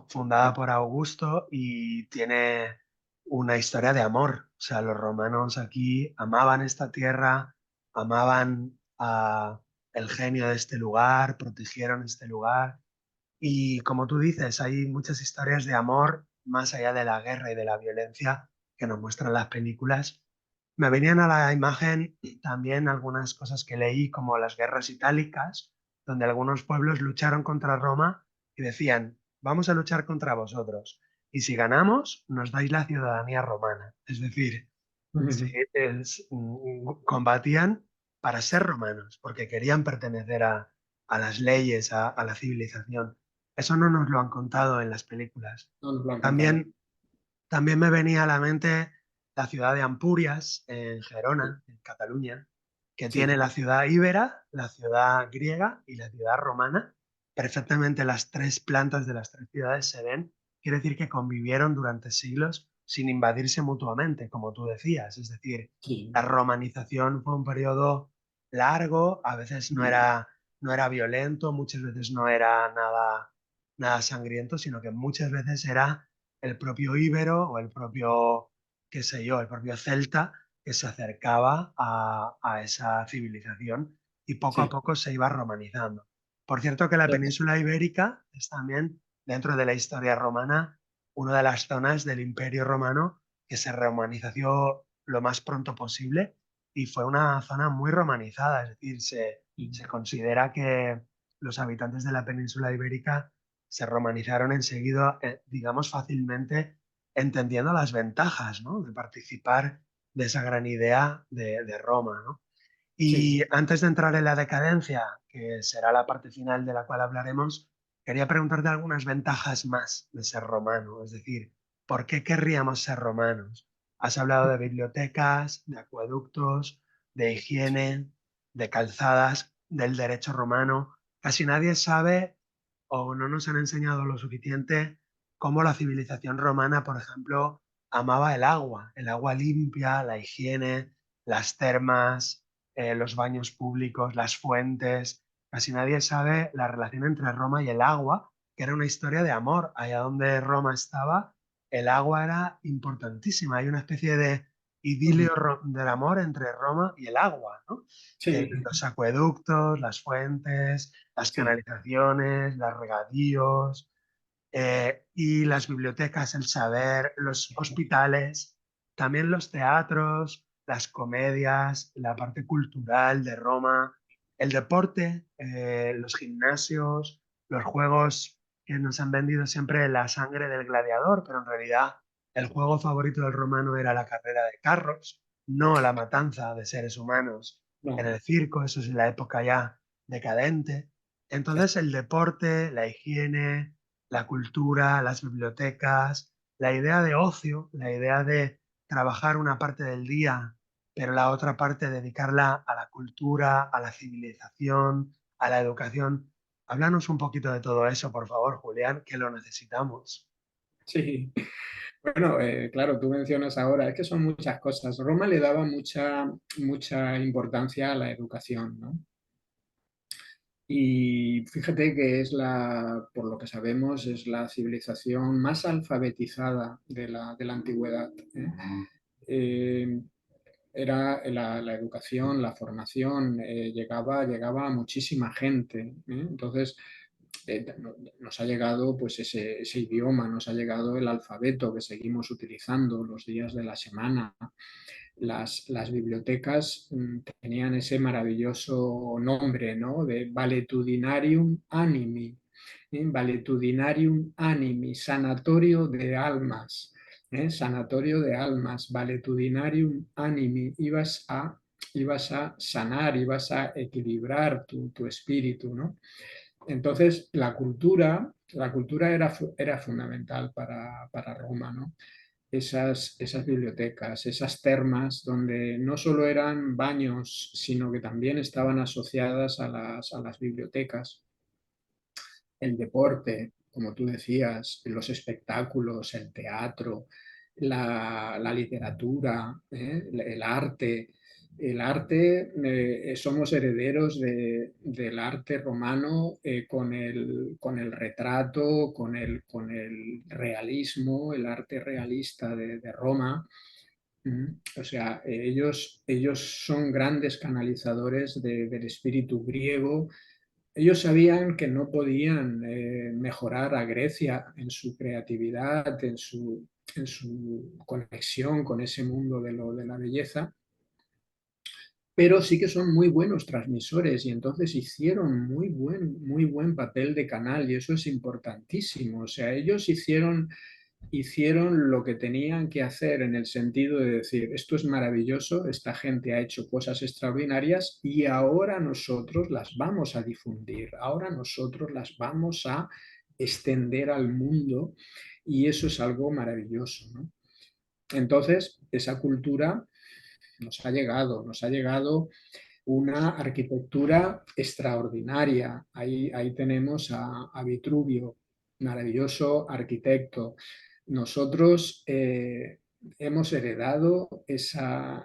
S2: fundada por Augusto y tiene una historia de amor. O sea, los romanos aquí amaban esta tierra, amaban a el genio de este lugar, protegieron este lugar. Y como tú dices, hay muchas historias de amor más allá de la guerra y de la violencia que nos muestran las películas. Me venían a la imagen también algunas cosas que leí, como las guerras itálicas, donde algunos pueblos lucharon contra Roma y decían, vamos a luchar contra vosotros. Y si ganamos, nos dais la ciudadanía romana. Es decir, si combatían para ser romanos, porque querían pertenecer a las leyes, a la civilización. Eso no nos lo han contado en las películas.
S1: No nos lo han contado.
S2: También, también me venía a la mente la ciudad de Ampurias, en Gerona, en Cataluña, que tiene
S1: Sí,
S2: la ciudad íbera, la ciudad griega y la ciudad romana. Perfectamente las tres plantas de las tres ciudades se ven. Quiere decir que convivieron durante siglos sin invadirse mutuamente, como tú decías. Es decir, la
S1: sí.
S2: romanización fue un periodo largo, a veces
S1: Mm,
S2: no era violento, muchas veces no era nada sangriento, sino que muchas veces era el propio íbero o el propio, qué sé yo, el propio celta que se acercaba a esa civilización y poco a
S1: sí.
S2: poco se iba romanizando. Por cierto que la península ibérica es también, dentro de la historia romana, una de las zonas del Imperio Romano que se romanizó lo más pronto posible y fue una zona muy romanizada, es decir, se considera que los habitantes de la península ibérica se romanizaron enseguida, digamos, fácilmente entendiendo las ventajas, ¿no?, de participar de esa gran idea de Roma, ¿no?
S1: Sí.
S2: Y antes de entrar en la decadencia, que será la parte final de la cual hablaremos, quería preguntarte algunas ventajas más de ser romano, es decir, ¿por qué querríamos ser romanos? Has hablado de bibliotecas, de acueductos, de higiene, de calzadas, del derecho romano. Casi nadie sabe o no nos han enseñado lo suficiente cómo la civilización romana, por ejemplo, amaba el agua limpia, la higiene, las termas, los baños públicos, las fuentes. Casi nadie sabe la relación entre Roma y el agua, que era una historia de amor. Allá donde Roma estaba, el agua era importantísima. Hay una especie de idilio del amor entre Roma y el agua, ¿no?
S1: Sí,
S2: Los acueductos, las fuentes, las
S1: sí,
S2: canalizaciones, los regadíos, y las bibliotecas, el saber, los hospitales, también los teatros, las comedias, la parte cultural de Roma, el deporte, los gimnasios, los juegos que nos han vendido siempre la sangre del gladiador, pero en realidad el juego favorito del romano era la carrera de carros, no la matanza de seres humanos en
S1: no.
S2: el circo, eso es en la época ya decadente. Entonces el deporte, la higiene, la cultura, las bibliotecas, la idea de ocio, la idea de trabajar una parte del día, pero la otra parte dedicarla a la cultura, a la civilización, a la educación. Háblanos un poquito de todo eso, por favor, Julián, que lo necesitamos.
S1: Sí. Bueno, claro, tú mencionas ahora, es que son muchas cosas. Roma le daba mucha importancia a la educación, ¿no? Y fíjate que es por lo que sabemos, es la civilización más alfabetizada de la antigüedad, ¿eh? Eh, era la educación, la formación, llegaba a muchísima gente, ¿eh? Entonces, nos ha llegado pues ese idioma, nos ha llegado el alfabeto que seguimos utilizando los días de la semana. Las bibliotecas tenían ese maravilloso nombre, ¿no?, de Valetudinarium Animi, Valetudinarium Animi, sanatorio de almas, sanatorio de almas, Valetudinarium Animi, ibas a sanar, ibas a equilibrar tu espíritu, ¿no? Entonces, la cultura era fundamental para Roma, ¿no? Esas bibliotecas, esas termas, donde no solo eran baños, sino que también estaban asociadas a a las bibliotecas, el deporte, como tú decías, los espectáculos, el teatro, la literatura, el arte. El arte, somos herederos del arte romano, con el retrato, con el realismo, el arte realista de Roma. O sea, ellos son grandes canalizadores del espíritu griego. Ellos sabían que no podían mejorar a Grecia en su creatividad, en su conexión con ese mundo de la belleza, pero sí que son muy buenos transmisores y entonces hicieron muy buen papel de canal y eso es importantísimo. O sea, ellos hicieron hicieron lo que tenían que hacer en el sentido de decir, esto es maravilloso, esta gente ha hecho cosas extraordinarias y ahora nosotros las vamos a difundir, ahora nosotros las vamos a extender al mundo y eso es algo maravilloso, ¿no? Entonces, esa cultura nos ha llegado una arquitectura extraordinaria. Ahí tenemos a Vitruvio, maravilloso arquitecto. Nosotros hemos heredado esa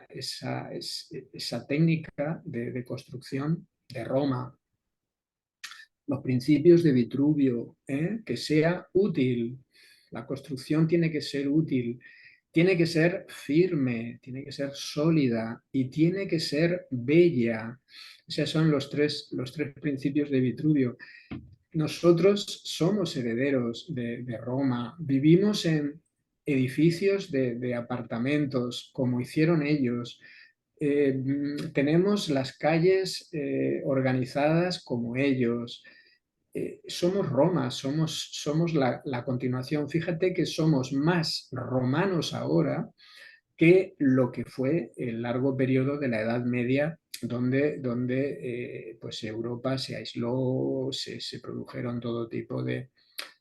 S1: técnica de construcción de Roma, los principios de Vitruvio, que sea útil. La construcción tiene que ser útil, tiene que ser firme, tiene que ser sólida y tiene que ser bella. Esos son los tres principios de Vitruvio. Nosotros somos herederos de Roma, vivimos en edificios de apartamentos como hicieron ellos. Tenemos las calles organizadas como ellos. Somos Roma, somos la continuación. Fíjate que somos más romanos ahora que lo que fue el largo periodo de la Edad Media, donde pues Europa se aisló, se produjeron todo tipo de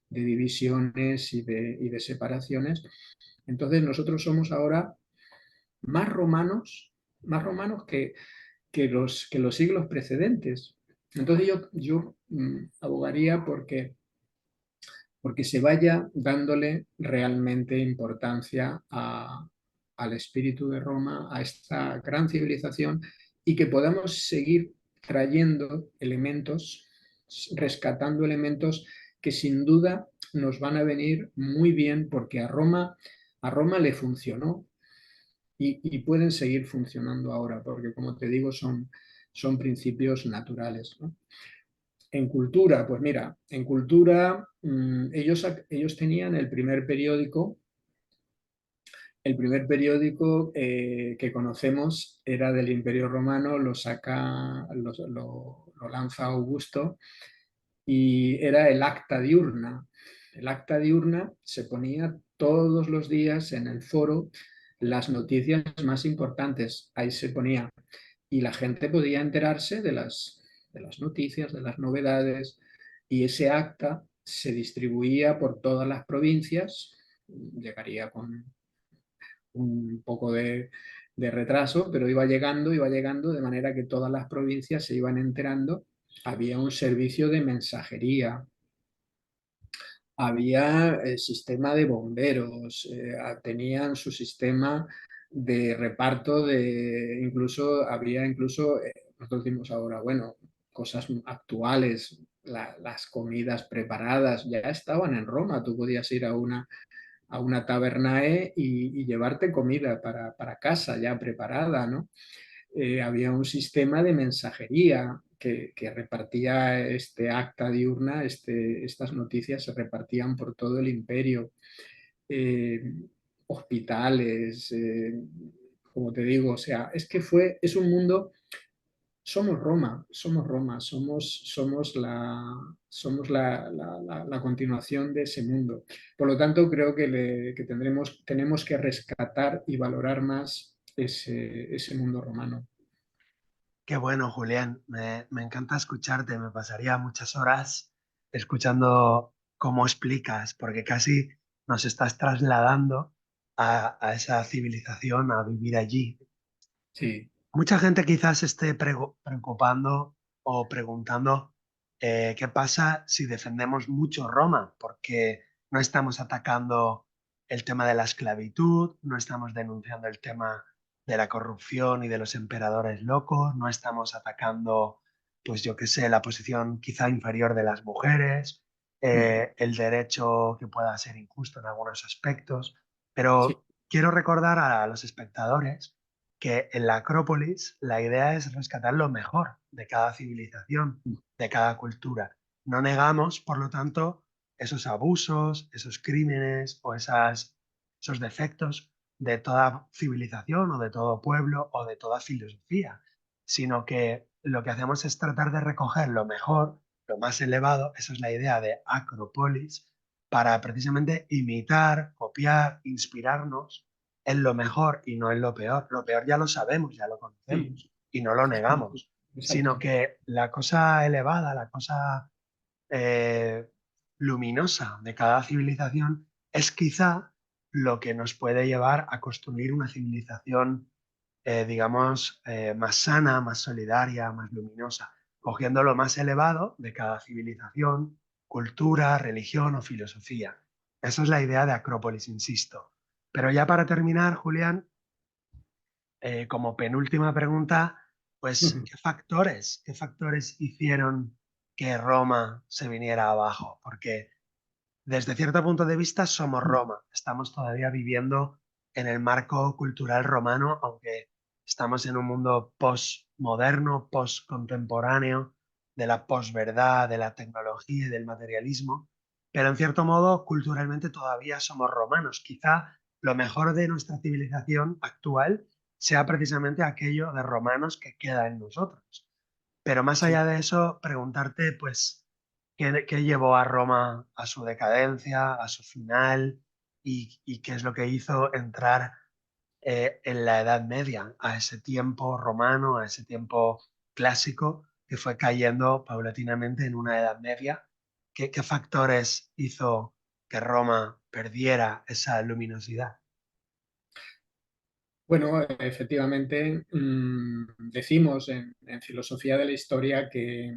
S1: divisiones y de separaciones. Entonces nosotros somos ahora más romanos que los siglos precedentes. Entonces yo abogaría porque se vaya dándole realmente importancia al espíritu de Roma, a esta gran civilización, y que podamos seguir trayendo elementos, rescatando elementos que sin duda nos van a venir muy bien porque a Roma le funcionó y pueden seguir funcionando ahora, porque como te digo, son principios naturales, ¿no? En cultura, pues mira, en cultura ellos tenían el primer periódico que conocemos era del Imperio Romano, lo lanza Augusto y era el Acta Diurna. El Acta Diurna se ponía todos los días en el foro las noticias más importantes, ahí se ponía y la gente podía enterarse de las noticias, de las novedades, y ese acta se distribuía por todas las provincias, llegaría con un poco de retraso, pero iba llegando, de manera que todas las provincias se iban enterando. Había un servicio de mensajería, había el sistema de bomberos, tenían su sistema de reparto nosotros decimos ahora, bueno, cosas actuales, las comidas preparadas ya estaban en Roma, tú podías ir a una tabernae y llevarte comida para casa ya preparada, ¿no? Había un sistema de mensajería que repartía este acta diurna, estas noticias se repartían por todo el imperio. Eh, Hospitales, como te digo, o sea, es un mundo, somos la continuación de ese mundo. Por lo tanto, creo que tenemos que rescatar y valorar más ese mundo romano.
S2: Qué bueno, Julián. Me encanta escucharte. Me pasaría muchas horas escuchando cómo explicas, porque casi nos estás trasladando a esa civilización, a vivir allí.
S1: Sí,
S2: Mucha gente quizás esté preocupando o preguntando qué pasa si defendemos mucho Roma, porque no estamos atacando el tema de la esclavitud, no estamos denunciando el tema de la corrupción y de los emperadores locos, no estamos atacando, pues yo qué sé, la posición quizá inferior de las mujeres, el derecho que pueda ser injusto en algunos aspectos,
S1: sí,
S2: pero quiero recordar a los espectadores que en la Acrópolis la idea es rescatar lo mejor de cada civilización, de cada cultura. No negamos, por lo tanto, esos abusos, esos crímenes o esos defectos de toda civilización o de todo pueblo o de toda filosofía, sino que lo que hacemos es tratar de recoger lo mejor, lo más elevado, eso es la idea de Acrópolis, para precisamente imitar, copiar, inspirarnos en lo mejor y no en lo peor. Lo peor ya lo sabemos, ya lo
S1: Sí,
S2: conocemos y no lo negamos, sino
S1: exacto.
S2: que la cosa elevada, la cosa eh, luminosa de cada civilización es quizá lo que nos puede llevar a construir una civilización, digamos, más sana, más solidaria, más luminosa, cogiendo lo más elevado de cada civilización, cultura, religión o filosofía. Esa es la idea de Acrópolis, insisto. Pero ya para terminar, Julián, como penúltima pregunta, pues, qué factores hicieron que Roma se viniera abajo? Porque desde cierto punto de vista somos Roma, estamos todavía viviendo en el marco cultural romano, aunque estamos en un mundo postmoderno, postcontemporáneo, de la posverdad, de la tecnología y del materialismo, pero en cierto modo culturalmente todavía somos romanos. Quizá lo mejor de nuestra civilización actual sea precisamente aquello de romanos que queda en nosotros. Pero más
S1: Sí.
S2: allá de eso, preguntarte, pues, qué llevó a Roma a su decadencia, a su final, y qué es lo que hizo entrar en la Edad Media, a ese tiempo romano, a ese tiempo clásico que fue cayendo paulatinamente en una Edad Media. ¿Qué factores hizo que Roma perdiera esa luminosidad?
S1: Bueno, efectivamente, decimos en filosofía de la historia que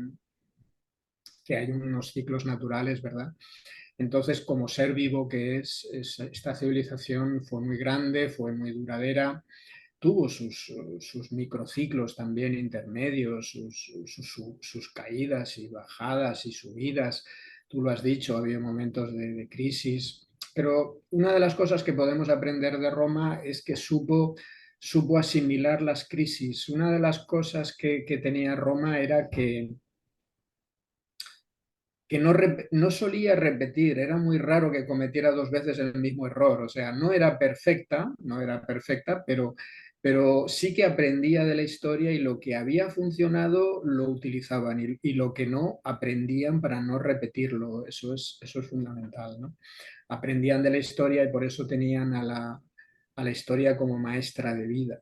S1: hay unos ciclos naturales, ¿verdad? Entonces, como ser vivo que esta civilización fue muy grande, fue muy duradera, tuvo sus microciclos también intermedios, sus caídas y bajadas y subidas. Tú lo has dicho, había momentos de crisis, pero una de las cosas que podemos aprender de Roma es que supo asimilar las crisis. Una de las cosas que tenía Roma era que no solía repetir, era muy raro que cometiera dos veces el mismo error, o sea, no era perfecta, pero sí que aprendía de la historia y lo que había funcionado lo utilizaban y lo que no aprendían para no repetirlo, eso es fundamental, ¿no? Aprendían de la historia y por eso tenían a la historia como maestra de vida.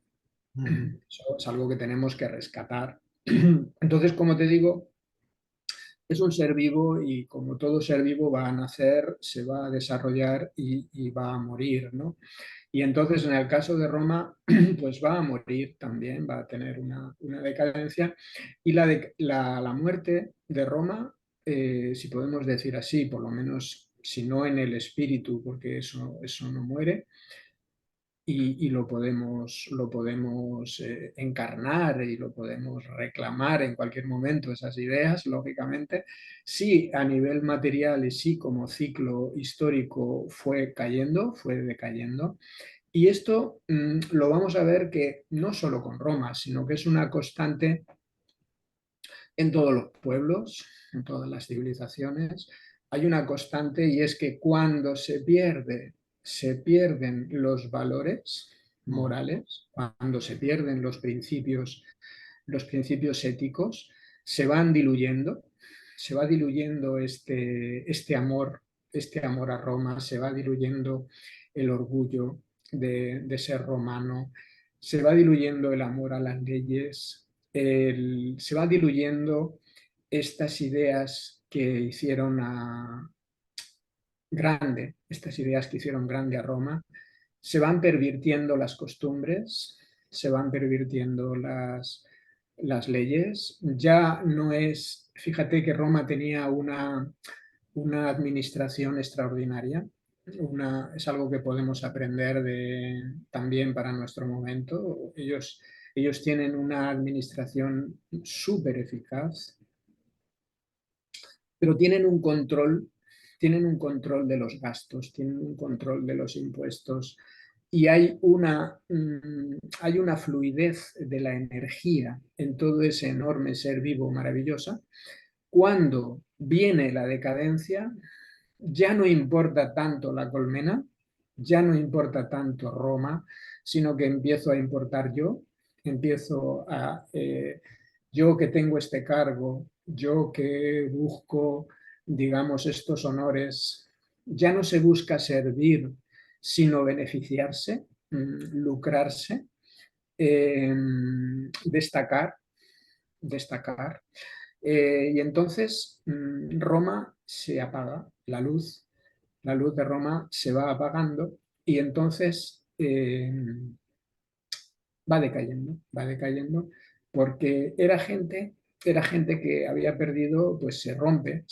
S2: Ujú.
S1: Eso es algo que tenemos que rescatar. Entonces, como te digo, es un ser vivo y como todo ser vivo va a nacer, se va a desarrollar y va a morir, ¿no? Y entonces en el caso de Roma, pues va a morir también, va a tener una decadencia. Y la muerte de Roma, si podemos decir así, por lo menos si no en el espíritu, porque eso no muere, y lo podemos encarnar y lo podemos reclamar en cualquier momento, esas ideas, lógicamente. Sí, a nivel material y sí como ciclo histórico fue cayendo, fue decayendo. Y esto lo vamos a ver que no solo con Roma, sino que es una constante en todos los pueblos, en todas las civilizaciones. Hay una constante y es que cuando se pierden los valores
S2: Ujú.
S1: morales, cuando se pierden los principios éticos, se van diluyendo, se va diluyendo este amor a Roma, se va diluyendo el orgullo ser romano, se va diluyendo el amor a las leyes, se va diluyendo estas ideas que hicieron estas ideas que hicieron grande a Roma, se van pervirtiendo las costumbres, se van pervirtiendo las leyes. Ya no es, fíjate que Roma tenía una administración extraordinaria. Es algo que podemos aprender también para nuestro momento. Ellos tienen una administración súper eficaz, pero tienen un control de los gastos, tienen un control de los impuestos y hay una fluidez de la energía en todo ese enorme ser vivo maravillosa. Cuando viene la decadencia, ya no importa tanto la colmena, ya no importa tanto Roma, sino que empiezo a importar yo, empiezo yo que tengo este cargo, yo que busco, digamos, estos honores, Ya no se busca servir, sino beneficiarse, lucrarse, destacar, destacar. Y entonces Roma se apaga, la luz de Roma se va apagando y entonces va decayendo porque era gente que había perdido, pues se rompe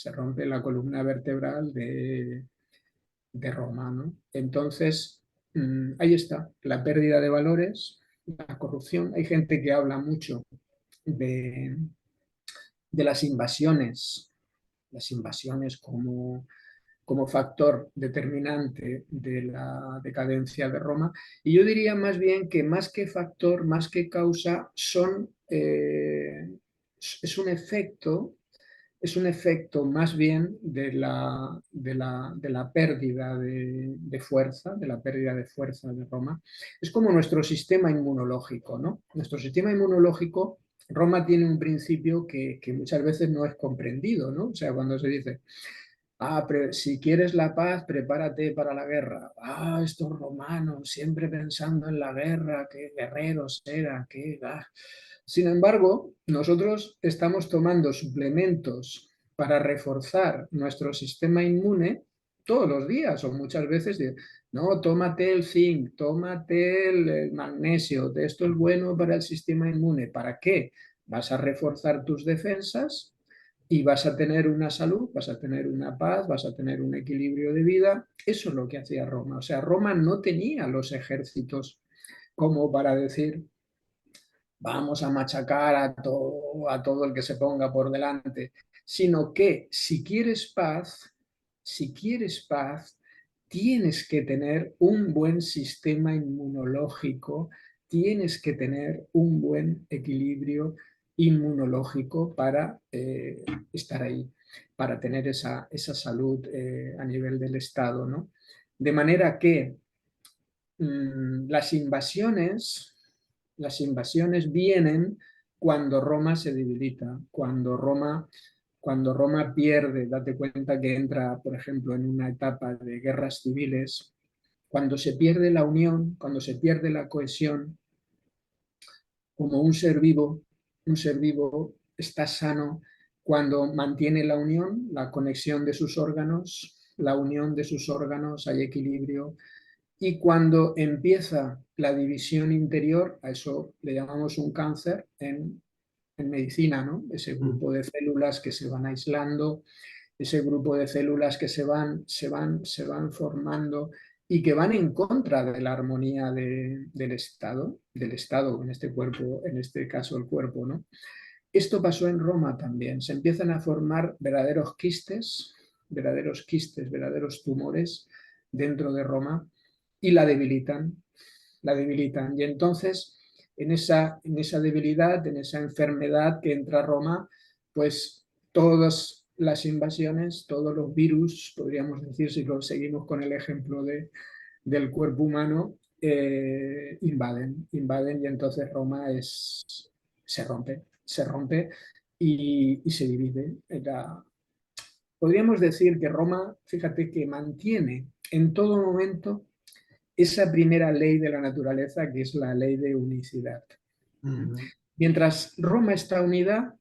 S1: la columna vertebral de Roma, ¿no? Entonces, ahí está, la pérdida de valores, la corrupción. Hay gente que habla mucho de, de las invasiones como factor determinante de la decadencia de Roma. Y yo diría más bien que más que factor, más que causa, es un efecto más bien de la pérdida fuerza, de la pérdida de fuerza de Roma. Es como nuestro sistema inmunológico, ¿no? Nuestro sistema inmunológico, Roma tiene un principio que muchas veces no es comprendido, ¿no? O sea, cuando se dice, si quieres la paz, prepárate para la guerra. Estos romanos, siempre pensando en la guerra, qué guerreros eran, qué... Sin embargo, nosotros estamos tomando suplementos para reforzar nuestro sistema inmune todos los días o muchas veces. No, tómate el zinc, tómate el magnesio, esto es bueno para el sistema inmune. ¿Para qué? Vas a reforzar tus defensas y vas a tener una salud, vas a tener una paz, vas a tener un equilibrio de vida. Eso es lo que hacía Roma. O sea, Roma no tenía los ejércitos como para decir, vamos a machacar a todo el que se ponga por delante, sino que si quieres paz, tienes que tener un buen sistema inmunológico, tienes que tener un buen equilibrio inmunológico para estar ahí, para tener esa salud a nivel del Estado, ¿no? De manera que las las invasiones vienen cuando Roma se debilita, cuando Roma pierde, date cuenta que entra, por ejemplo, en una etapa de guerras civiles, cuando se pierde la unión, cuando se pierde la cohesión, como un ser vivo está sano cuando mantiene la unión, la conexión de sus órganos, la unión de sus órganos, hay equilibrio, y cuando empieza la división interior, a eso le llamamos un cáncer en medicina, ¿no? Ese grupo de células que se van aislando, ese grupo de células que se van formando y que van en contra de la armonía del Estado, en este cuerpo, en este caso el cuerpo, ¿no? Esto pasó en Roma también. Se empiezan a formar verdaderos quistes, verdaderos tumores dentro de Roma y la debilitan. Y entonces, en esa debilidad, en esa enfermedad que entra a Roma, pues todas las invasiones, todos los virus, podríamos decir, si lo seguimos con el ejemplo del cuerpo humano, invaden y entonces Roma se rompe y se divide. Podríamos decir que Roma, fíjate que mantiene en todo momento esa primera ley de la naturaleza, que es la ley de unicidad. Mientras Roma está unida,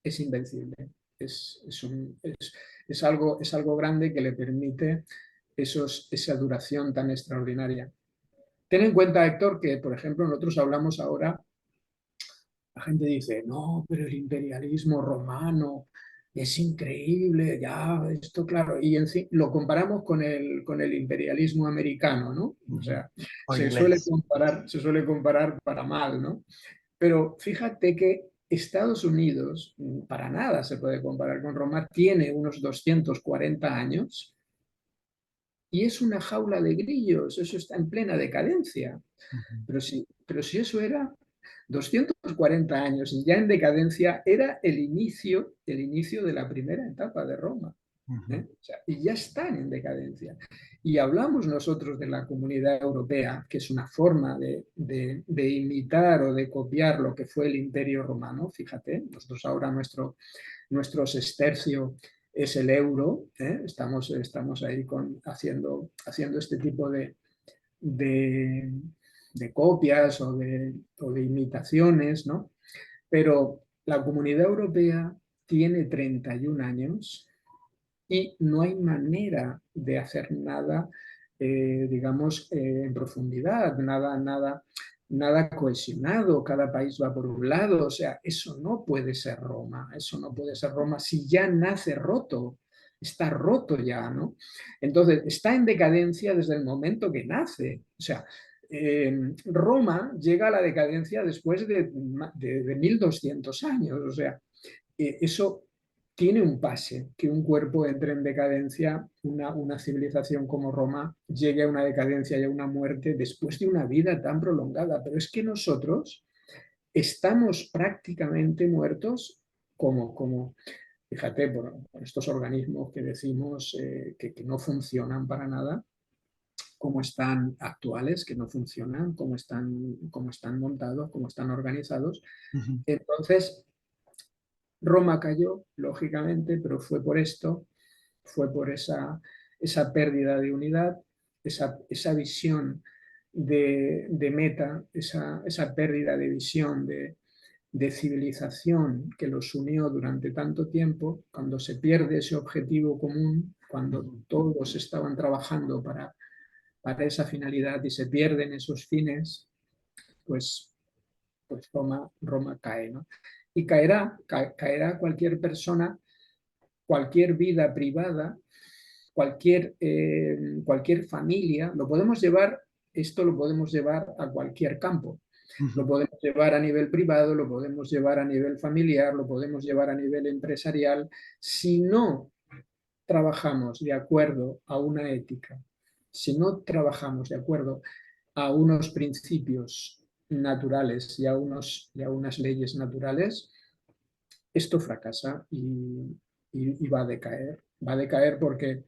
S1: es invencible. Es algo grande que le permite esa duración tan extraordinaria. Ten en cuenta, Héctor, que, por ejemplo, nosotros hablamos ahora, la gente dice, no, pero el imperialismo romano es increíble, ya, esto claro, y en fin, lo comparamos con el imperialismo americano, ¿no? O sea,
S2: O inglés.
S1: se suele comparar para mal, ¿no? Pero fíjate que Estados Unidos, para nada se puede comparar con Roma, tiene unos 240 años y es una jaula de grillos, eso está en plena decadencia. Pero si eso era 240 años y ya en decadencia, era el inicio de la primera etapa de Roma. O sea, y ya están en decadencia. Y hablamos nosotros de la Comunidad Europea, que es una forma de imitar o de copiar lo que fue el Imperio Romano. Fíjate, nosotros ahora nuestro sestercio es el euro, ¿eh? Estamos ahí haciendo este tipo de, de copias o de imitaciones, ¿no? Pero la Comunidad Europea tiene 31 años y no hay manera de hacer nada, digamos, en profundidad, nada cohesionado, cada país va por un lado, o sea, eso no puede ser Roma, eso no puede ser Roma si ya nace roto, está roto ya, ¿no? Entonces, está en decadencia desde el momento que nace, o sea, Roma llega a la decadencia después de 1200 años, o sea, eso tiene un pase, que un cuerpo entre en decadencia, una civilización como Roma llegue a una decadencia y a una muerte después de una vida tan prolongada. Pero es que nosotros estamos prácticamente muertos como fíjate, por estos organismos que decimos que no funcionan para nada, como están actuales, que no funcionan, como están montados, como están organizados.
S2: Ujú,
S1: Entonces, Roma cayó, lógicamente, pero fue por esto, fue por esa pérdida de unidad, esa visión de meta, esa pérdida de visión de civilización que los unió durante tanto tiempo, cuando se pierde ese objetivo común, cuando
S2: ujú.
S1: todos estaban trabajando para esa finalidad y se pierden esos fines, pues Roma cae, ¿no? Y caerá cualquier persona, cualquier vida privada, cualquier familia, esto lo podemos llevar a cualquier campo. Lo
S2: Ujú,
S1: podemos llevar a nivel privado, lo podemos llevar a nivel familiar, lo podemos llevar a nivel empresarial. Si no trabajamos de acuerdo a una ética, si no trabajamos de acuerdo a unos principios naturales y a unas leyes naturales, esto fracasa y va a decaer. Va a decaer porque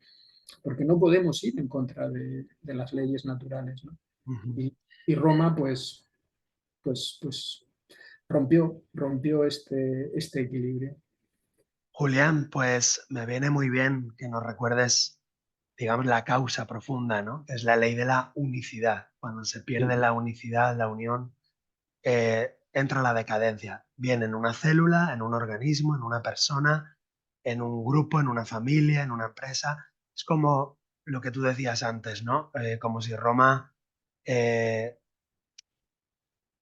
S1: no podemos ir en contra de las leyes naturales, ¿no?
S2: ujú.
S1: Y Roma, pues rompió este equilibrio.
S2: Julián, pues me viene muy bien que nos recuerdes, digamos, la causa profunda, ¿no? Que es la ley de la unicidad. Cuando se pierde
S1: Sí,
S2: la unicidad, la unión, entra la decadencia. Bien en una célula, en un organismo, en una persona, en un grupo, en una familia, en una empresa. Es como lo que tú decías antes, ¿no? Como si Roma, eh,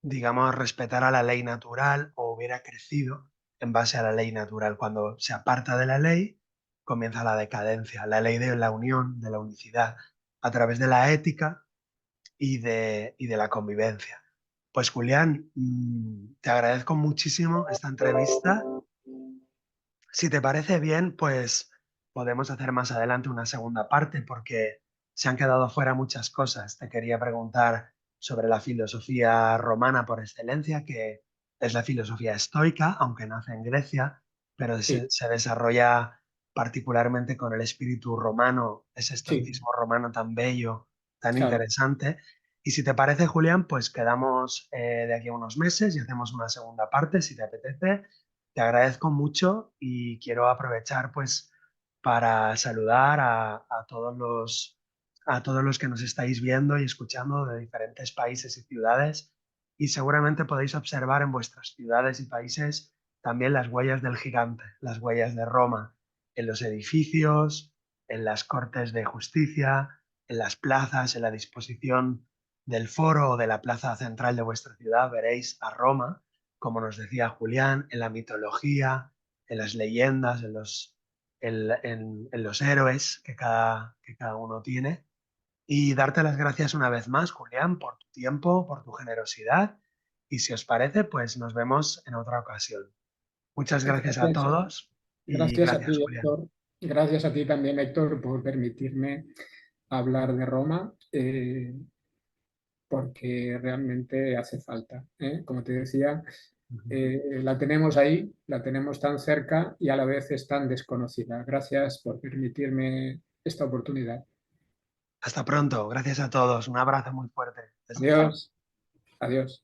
S2: digamos, respetara la ley natural o hubiera crecido en base a la ley natural. Cuando se aparta de la ley, comienza la decadencia, la ley de la unión, de la unicidad, a través de la ética y de la convivencia. Pues Julián, te agradezco muchísimo esta entrevista. Si te parece bien, pues podemos hacer más adelante una segunda parte porque se han quedado fuera muchas cosas. Te quería preguntar sobre la filosofía romana por excelencia, que es la filosofía estoica, aunque nace en Grecia, pero
S1: sí,
S2: se desarrolla particularmente con el espíritu romano, ese
S1: sí,
S2: estoicismo romano tan bello, tan
S1: claro.
S2: interesante. Y si te parece, Julián, pues quedamos de aquí a unos meses y hacemos una segunda parte, si te apetece. Te agradezco mucho y quiero aprovechar pues para saludar a todos los que nos estáis viendo y escuchando de diferentes países y ciudades y seguramente podéis observar en vuestras ciudades y países también las huellas del gigante, las huellas de Roma, en los edificios, en las cortes de justicia, en las plazas, en la disposición del foro o de la plaza central de vuestra ciudad, veréis a Roma como nos decía Julián, en la mitología, en las leyendas, en los héroes que cada uno tiene. Y darte las gracias una vez más, Julián, por tu tiempo, por tu generosidad. Y si os parece, pues nos vemos en otra ocasión. Muchas gracias a
S1: Gracias,
S2: todos y
S1: gracias a
S2: gracias,
S1: ti,
S2: Julián.
S1: Héctor. Gracias a ti también, Héctor, por permitirme hablar de Roma, porque realmente hace falta, ¿eh? Como te decía,
S2: Ujú.
S1: la tenemos ahí, la tenemos tan cerca y a la vez es tan desconocida. Gracias por permitirme esta oportunidad.
S2: Hasta pronto, gracias a todos. Un abrazo muy fuerte desde Zaragoza.
S1: Adiós, adiós.